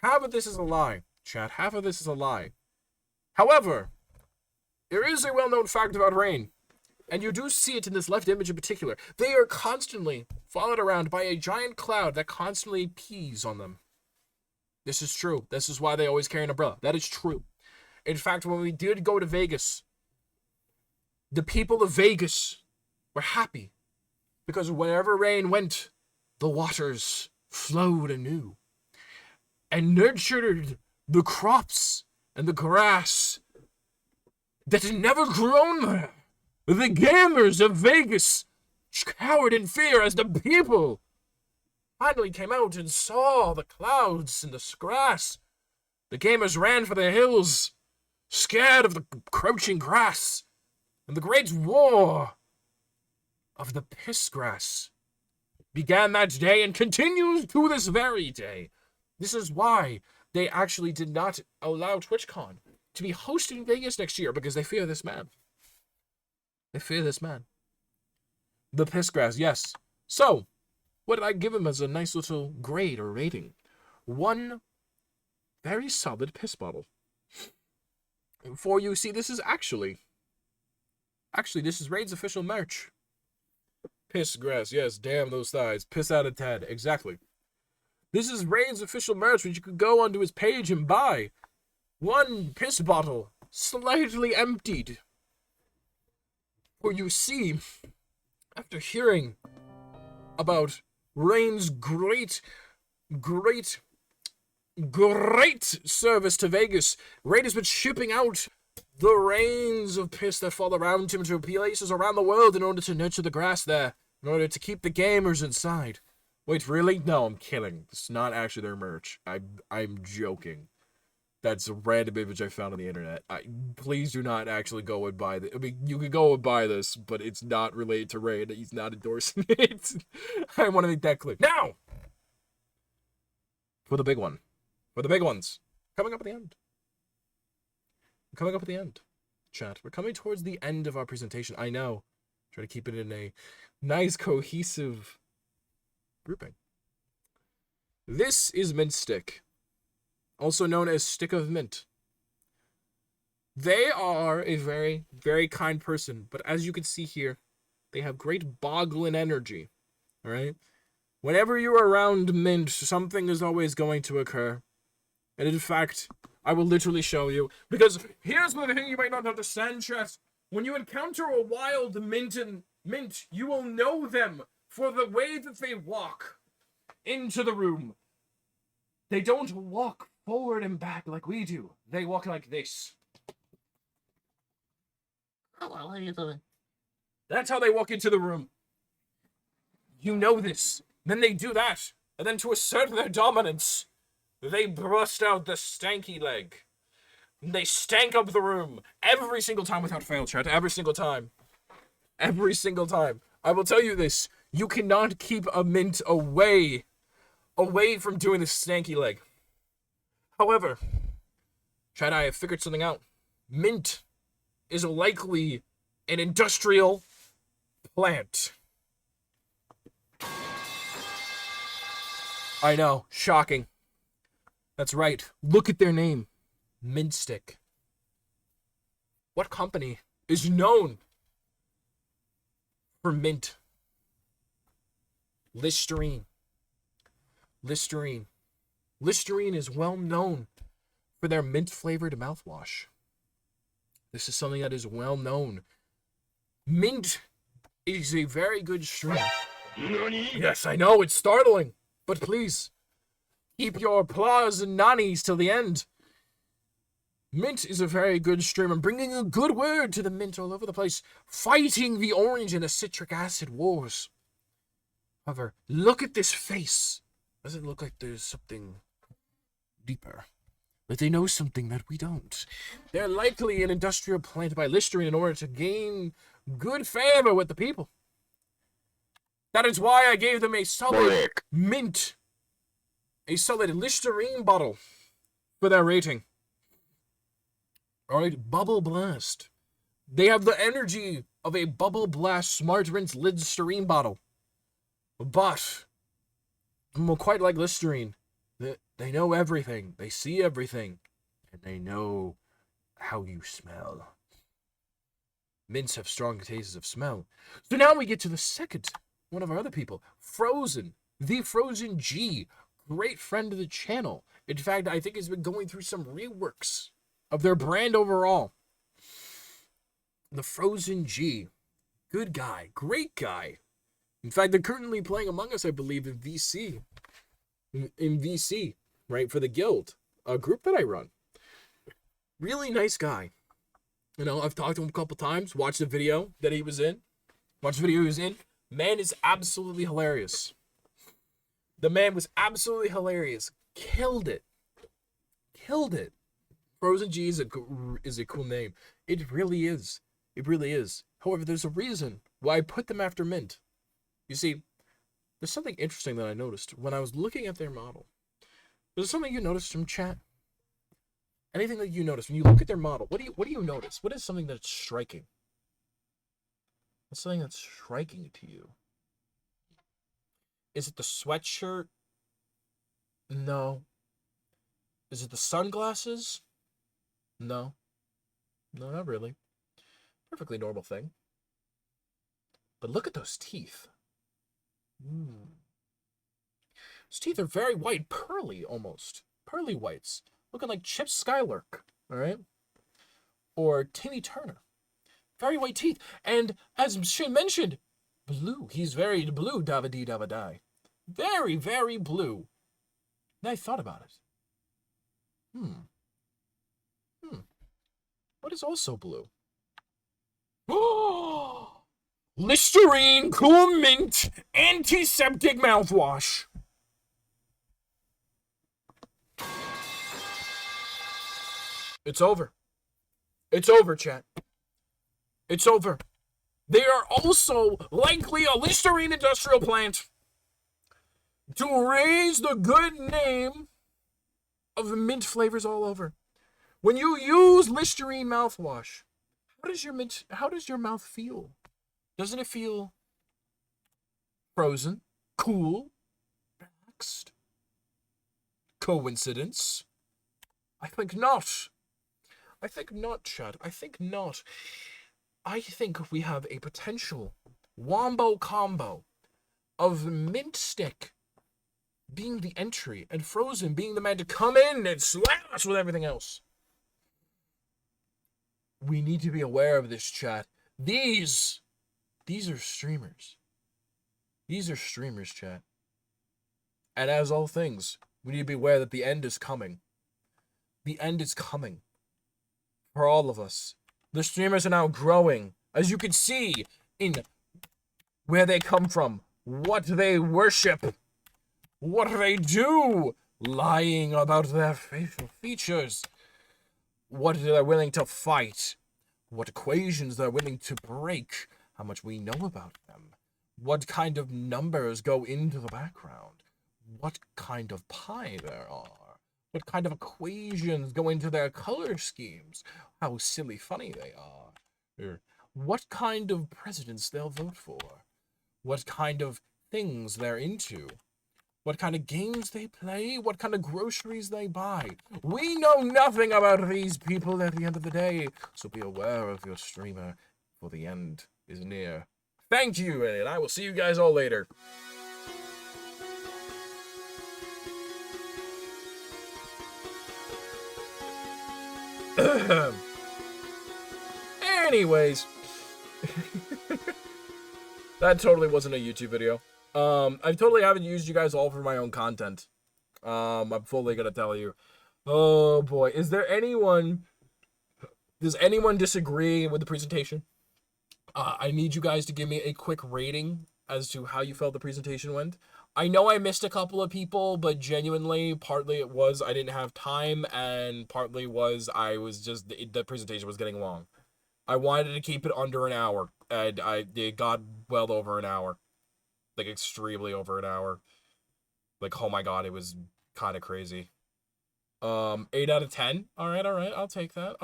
Half of this is a lie, chat. Half of this is a lie. However, there is a well-known fact about rain, and you do see it in this left image in particular. They are constantly followed around by a giant cloud that constantly pees on them. This is true. This is why they always carry an umbrella. That is true. In fact, when we did go to Vegas, the people of Vegas were happy because wherever rain went, the waters flowed anew and nurtured the crops and the grass that had never grown there. The gamers of Vegas cowered in fear as the people finally came out and saw the clouds and the grass. The gamers ran for the hills, scared of the crouching grass, and the great war of the piss grass began that day and continues to this very day. This is why they actually did not allow TwitchCon to be hosting Vegas next year, because they fear this man. They fear this man. The piss grass, yes. So, what did I give him as a nice little grade or rating? 1 very solid piss bottle. For you see, this is actually, this is Raid's official merch. Piss grass, yes, damn those thighs. Piss out of Ted, exactly. This is Raid's official merch, which you could go onto his page and buy. 1 piss bottle, slightly emptied. For you see, after hearing about Rain's great service to Vegas, Raid has been shipping out the rains of piss that fall around him to places around the world in order to nurture the grass there, in order to keep the gamers inside. Wait, really? No, I'm kidding. It's not actually their merch. I'm joking. That's a random image I found on the internet. Please do not actually go and buy this. I mean, you can go and buy this, but it's not related to Raid. He's not endorsing it. I want to make that clear. Now! For the big one. For the big ones. Coming up at the end. Coming up at the end. Chat. We're coming towards the end of our presentation. I know. Try to keep it in a nice, cohesive grouping. This is Mint Stick, also known as Stick of Mint. They are a very, very kind person, but as you can see here, they have great boggling energy, alright? Whenever you're around Mint, something is always going to occur. And in fact, I will literally show you, because here's the thing you might not understand, chat. When you encounter a wild Mint, you will know them for the way that they walk into the room. They don't walk forward and back like we do. They walk like this. Hello, how are you doing? That's how they walk into the room. You know this. Then they do that. And then to assert their dominance, they bust out the stanky leg. And they stank up the room. Every single time without fail, chat. Every single time. Every single time. I will tell you this. You cannot keep a Mint away from doing the stanky leg. However, chat, I have figured something out. Mint is likely an industrial plant. I know, shocking. That's right. Look at their name. Mint Stick. What company is known for mint? Listerine. Listerine is well known for their mint-flavored mouthwash. This is something that is well known. Mint is a very good strain. Yes, I know, it's startling. But please, keep your applause and nannies till the end. Mint is a very good streamer, bringing a good word to the mint all over the place, fighting the orange and the citric acid wars. However, look at this face. Does it look like there's something deeper? But they know something that we don't. They're likely an industrial plant by Listerine in order to gain good favor with the people. That is why I gave them a solid mint, a solid Listerine bottle for their rating. Alright, Bubble Blast. They have the energy of a Bubble Blast Smart Rinse Listerine bottle. But Well, quite like Listerine. They know everything. They see everything. And they know how you smell. Mints have strong tastes of smell. So now we get to the second one of our other people, Frozen. The Frozen G. Great friend of the channel. In fact, I think has been going through some reworks of their brand overall. The Frozen G. Good guy. Great guy. In fact, they're currently playing Among Us, I believe, in VC. In VC, right, for the guild, a group that I run. Really nice guy. You know, I've talked to him a couple times, watched the video that he was in. Man is absolutely hilarious. The man was absolutely hilarious. Killed it. Frozen G is a cool name. It really is. However, there's a reason why I put them after Mint. You see, there's something interesting that I noticed when I was looking at their model. There's something you noticed from chat. Anything that you notice when you look at their model, what do you notice? What is something that's striking? What's something that's striking to you? Is it the sweatshirt? No. Is it the sunglasses? No. No, not really. Perfectly normal thing. But look at those teeth. His teeth are very white, pearly almost. Pearly whites. Looking like Chip Skylark, alright? Or Timmy Turner. Very white teeth. And as Shane mentioned, blue. He's very blue, Davidi Davadai. Very, very blue. And I thought about it. What is also blue? Oh! Listerine Cool Mint Antiseptic Mouthwash. It's over. It's over, chat. It's over. They are also likely a Listerine industrial plant to raise the good name of the mint flavors all over. When you use Listerine mouthwash, how does your mouth feel? Doesn't it feel frozen, cool, relaxed? Coincidence? I think not. I think not, Chad. I think not. I think we have a potential wombo combo of Mint Stick being the entry and Frozen being the man to come in and slash with everything else. We need to be aware of this, chat. These are streamers. These are streamers, chat. And as all things, we need to be aware that the end is coming. The end is coming. For all of us. The streamers are now growing. As you can see in where they come from. What they worship. What they do. Lying about their facial features. What they're willing to fight. What equations they're willing to break. How much we know about them. What kind of numbers go into the background. What kind of pie there are. What kind of equations go into their color schemes. How silly funny they are. What kind of presidents they'll vote for. What kind of things they're into. What kind of games they play. What kind of groceries they buy. We know nothing about these people at the end of the day. So be aware of your streamer, for the end is near. Thank you, and I will see you guys all later. Anyways. That totally wasn't a YouTube video. I totally haven't used you guys all for my own content. I'm fully gonna tell you. Oh boy. Does anyone disagree with the presentation? I need you guys to give me a quick rating as to how you felt the presentation went. I know I missed a couple of people, but genuinely, partly it was I didn't have time, and partly was the presentation was getting long. I wanted to keep it under an hour, and it got well over an hour. Like, extremely over an hour. Like, oh my god, it was kind of crazy. 8 out of 10? Alright, I'll take that.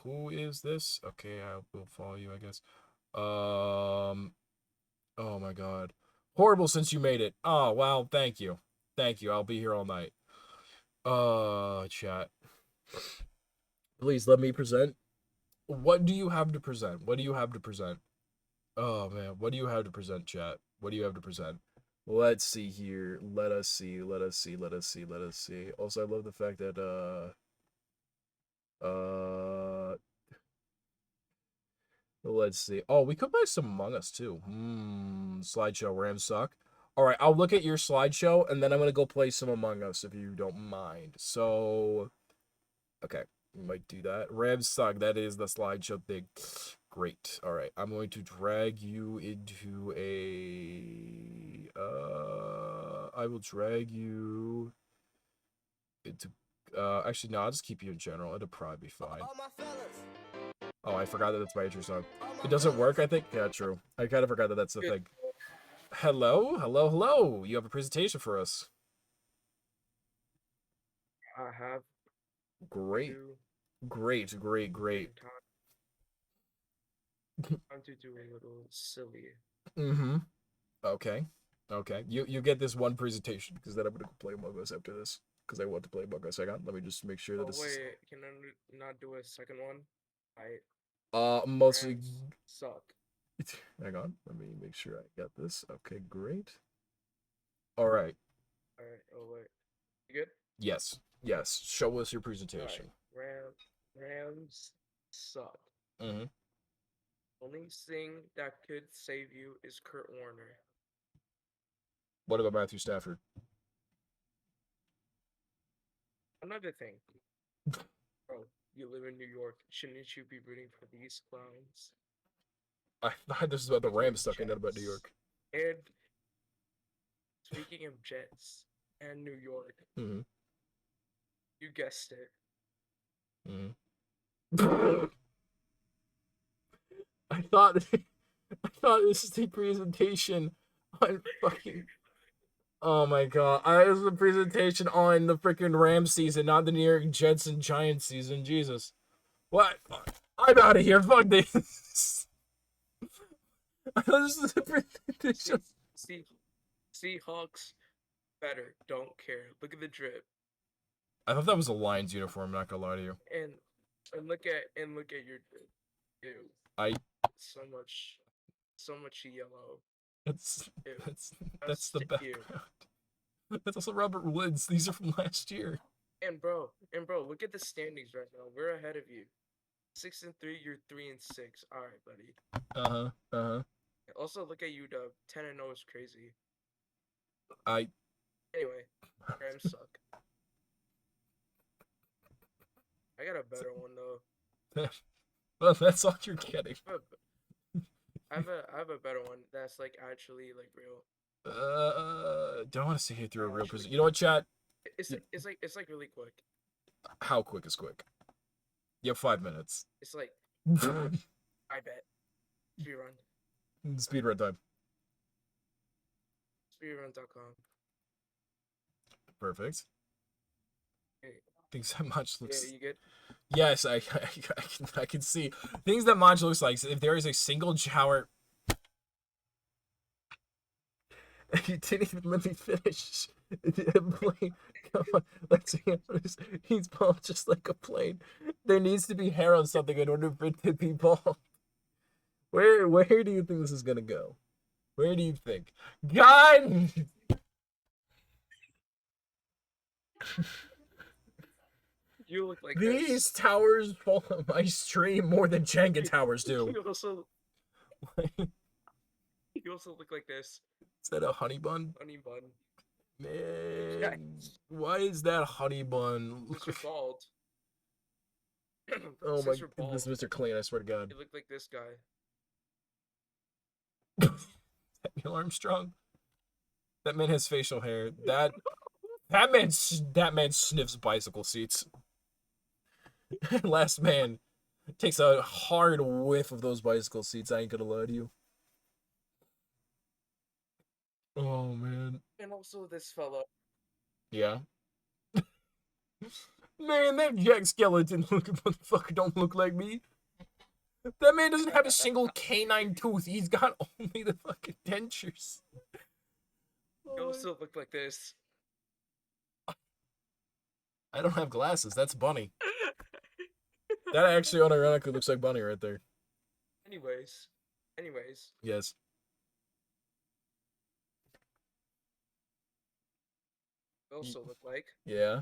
Who is this? Okay, I will follow you, I guess. Oh my god. Horrible since you made it. Oh, wow. Thank you. Thank you. I'll be here all night. Chat. Please let me present. What do you have to present? What do you have to present? Oh, man. What do you have to present, chat? What do you have to present? Let's see here. Let us see. Let us see. Let us see. Let us see. Also, I love the fact that, let's see. Oh, we could play some Among Us, too. Slideshow. Rams suck. All right, I'll look at your slideshow, and then I'm going to go play some Among Us, if you don't mind. So, okay. We might do that. Rams suck. That is the slideshow thing. Great. All right. I'm going to drag you into a... I will drag you into... actually, no, I'll just keep you in general. It'll probably be fine. Oh, I forgot that that's my intro song. It doesn't work, I think? Yeah, true. I kind of forgot that that's the thing. Hello? Hello, hello. You have a presentation for us. I have. Great. Great, great, great. Time to do a little silly. Mm-hmm. Okay. Okay. You get this one presentation, because then I'm going to play Among Us after this. Because I want to play Among Us. Hang on. Let me just make sure that Oh, this wait, can I not do a second one? mostly... Rams suck. Hang on. Let me make sure I got this. Okay, great. All right. Alright, oh wait. You good? Yes. Yes. Show us your presentation. Alright. Rams suck. Mm-hmm. Only thing that could save you is Kurt Warner. What about Matthew Stafford? Another thing. Bro, you live in New York. Shouldn't you be rooting for these clowns? I thought this was about the Rams stuck, and not about New York. And speaking of Jets and New York, Mm-hmm. you guessed it. Mm-hmm. I thought this is the presentation on fucking... Oh my god. This is a presentation on the freaking Rams season, not the New York Jets and Giants season. Jesus. What? I'm out of here. Fuck this. I thought this was a presentation. Seahawks better. Don't care. Look at the drip. I thought that was a Lions uniform, not gonna lie to you. And look at your drip. Ew. I... So much yellow. That's Ew. that's the Ew. background. That's also Robert Woods. These are from last year. And bro, look at the standings right now. We're ahead of you. 6-3, you're 3-6. All right, buddy. Also, look at UW. 10-0 is crazy. Anyway, Rams suck. I got a better one though. Well, that's all you're getting. I have a better one that's like actually like real. Don't want to see it through a real person. You know what, chat? It's like really quick. How quick is quick? You have 5 minutes. It's like I bet. Speedrun. Speedrun time. Speedrun.com. Perfect. Hey. Things that Mach looks... Yeah, you good? Yes, I can see. Things that Mach looks like. If there is a single shower... You didn't even let me finish. Come on, let's see. He's bald just like a plane. There needs to be hair on something in order for it to be bald. Where do you think this is gonna go? Where do you think? God! You look like These towers fall on my stream more than Jenga towers do. You also look like this. Is that a honey bun? Honey bun. Man, why is that honey bun? Mr. Bald. Oh my goodness, Mr. Clean, I swear to God. You look like this guy. Neil Armstrong? That man has facial hair. That man sniffs bicycle seats. Last man takes a hard whiff of those bicycle seats, I ain't gonna lie to you. Oh man. And also this fella. Yeah. Man, that Jack Skeleton motherfucker don't look like me. That man doesn't have a single canine tooth. He's got only the fucking dentures. You also look like this. I don't have glasses. That's Bunny. That actually unironically looks like Bunny right there. Anyways. Yes. You also look like. Yeah.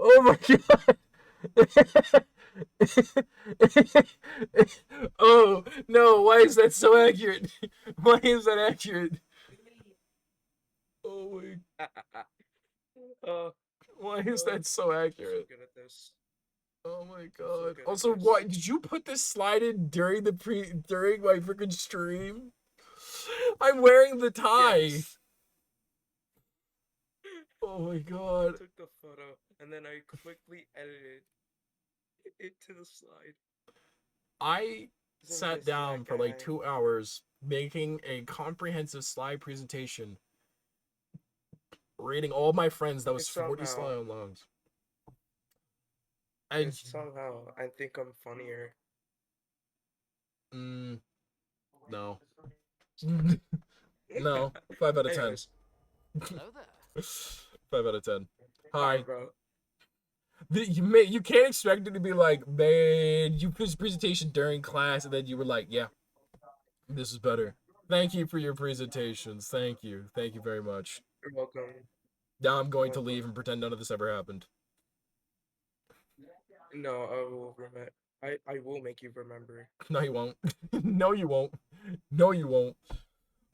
Oh my god. Oh no, why is that so accurate? Why is that accurate? Oh my. Why is that so accurate? So good at this. Oh my god. Also, why did you put this slide in during my freaking stream? I'm wearing the tie. Yes. Oh my god. I took the photo and then I quickly edited it to the slide. I sat down for like 2 hours making a comprehensive slide presentation, rating all my friends. That was 40 slide logs. And somehow I think I'm funnier. No. No. 5 out of 10. Hello there. 5 out of 10. Hi. Bro. You can't expect it to be like, man, you finished presentation during class and then you were like, yeah, this is better. Thank you for your presentations. Thank you. Thank you very much. You're welcome. Now I'm going to leave and pretend none of this ever happened. No, I will make you remember. No, you won't. No, you won't. No, you won't.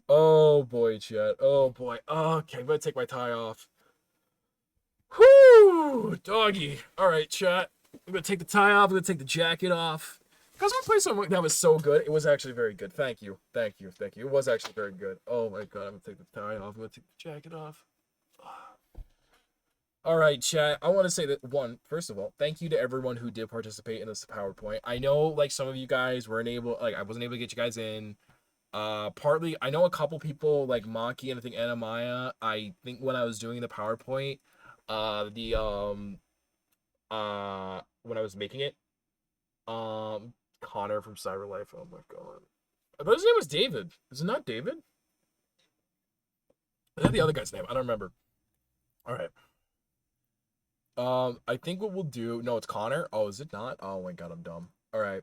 Oh boy, chat. Oh boy. Okay, I'm gonna take my tie off. Whoo, doggy. All right, chat. I'm gonna take the tie off. I'm gonna take the jacket off. Because I'm gonna play something that was so good. It was actually very good. Thank you. Thank you. Thank you. It was actually very good. Oh my god. I'm gonna take the tie off. I'm gonna take the jacket off. All right, chat. I want to say that first of all, thank you to everyone who did participate in this PowerPoint. I know, like, some of you guys weren't able, like, I wasn't able to get you guys in. Partly, I know a couple people, like Maki and I think Anamaya. I think when I was doing the PowerPoint, when I was making it, Connor from Cyberlife. Oh my god, I thought his name was David. Is it not David? Is that the other guy's name? I don't remember. All right. I think what we'll do. No, it's Connor. Oh, is it not? Oh my god, I'm dumb. All right.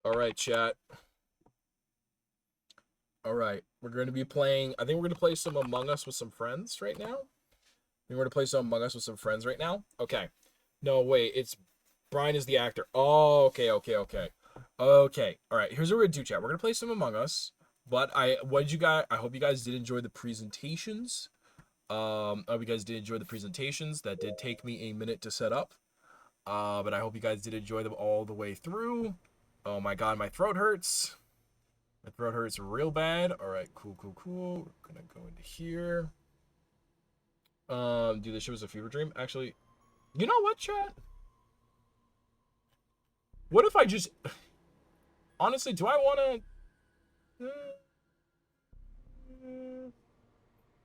All right, chat. All right, we're going to be playing. I think we're going to play some Among Us with some friends right now. We're going to play some Among Us with some friends right now. Okay. No, wait. It's Brian is the actor. Oh, okay. Okay. All right. Here's what we're going to do, chat. We're going to play some Among Us. But I hope you guys did enjoy the presentations. I hope you guys did enjoy the presentations. That did take me a minute to set up. But I hope you guys did enjoy them all the way through. Oh my god, my throat hurts. My throat hurts real bad. All right, cool. We're gonna go into here. Dude, this shit was a fever dream. Actually, you know what, chat? What if I just... Honestly, do I want to...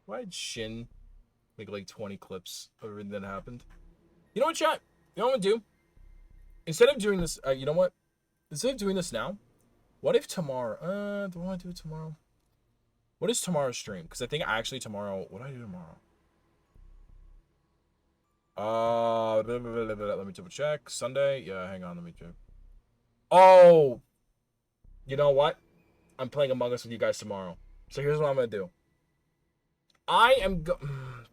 Why'd Shin make like 20 clips of everything that happened? You know what, chat? You know what I'm gonna do? Instead of doing this, you know what? Instead of doing this now, what if tomorrow? Do I want to do it tomorrow? What is tomorrow's stream? Because I think actually tomorrow... What do I do tomorrow? Let me double check. Sunday? Yeah, hang on. Let me check. Oh! You know what? I'm playing Among Us with you guys tomorrow. So here's what I'm going to do. I am but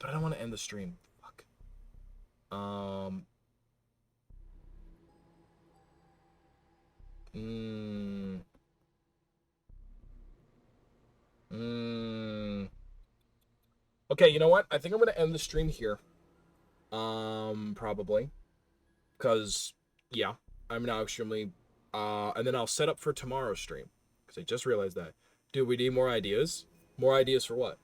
I don't want to end the stream. Fuck. Okay, you know what? I think I'm going to end the stream here. Probably. Because, yeah, I'm now extremely... and then I'll set up for tomorrow's stream. Because I just realized that. Dude, we need more ideas? More ideas for what?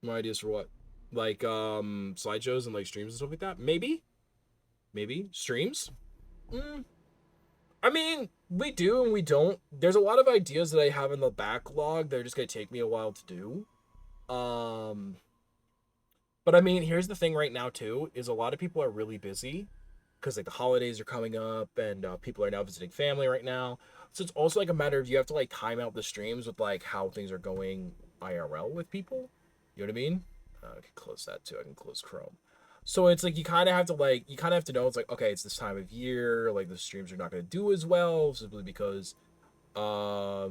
More ideas for what? like slideshows and like streams and stuff like that. Maybe streams. I mean, we do and we don't. There's a lot of ideas that I have in the backlog that are just gonna take me a while to do. But I mean, here's the thing right now too, is a lot of people are really busy because like the holidays are coming up and people are now visiting family right now. So it's also like a matter of you have to like time out the streams with like how things are going IRL with people. You know what I mean? I can close that too. I can close Chrome. So it's like you kind of have to know it's like, okay, it's this time of year, like the streams are not going to do as well simply because blah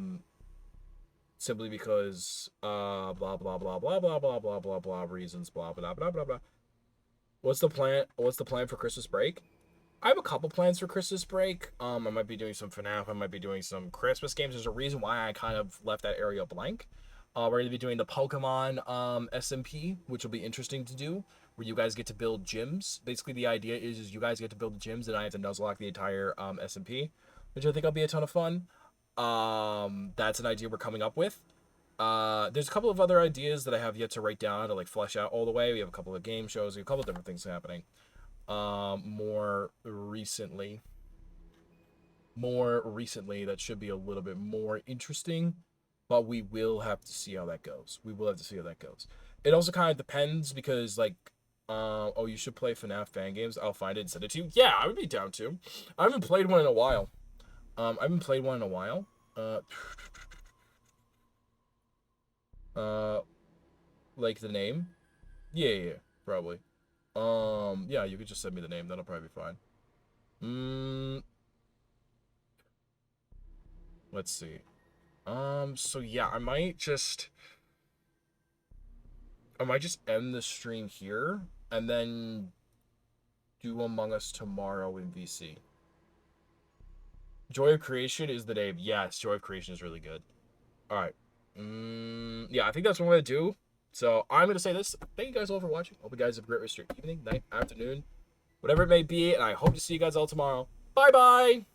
blah blah blah blah blah blah blah blah blah reasons, blah blah blah blah blah. What's the plan for Christmas break? I have a couple plans for Christmas break. I might be doing some FNAF, I might be doing some Christmas games. There's a reason why I kind of left that area blank. We're going to be doing the Pokemon SMP, which will be interesting to do, where you guys get to build gyms. Basically, the idea is you guys get to build gyms, and I have to Nuzlocke the entire SMP, which I think will be a ton of fun. That's an idea we're coming up with. There's a couple of other ideas that I have yet to write down to like flesh out all the way. We have a couple of game shows, we have a couple of different things happening. More recently, that should be a little bit more interesting. But we will have to see how that goes. It also kind of depends because, like, oh, you should play FNAF fan games. I'll find it and send it to you. Yeah, I would be down to. I haven't played one in a while. Like the name? Yeah, probably. Yeah, you could just send me the name. That'll probably be fine. Let's see. So yeah, I might just end the stream here and then do Among Us tomorrow in VC. Joy of Creation is the name. Yes, Joy of Creation is really good. All right. Yeah, I think that's what I'm going to do. So I'm going to say this. Thank you guys all for watching. Hope you guys have a great rest of your evening, night, afternoon, whatever it may be. And I hope to see you guys all tomorrow. Bye-bye.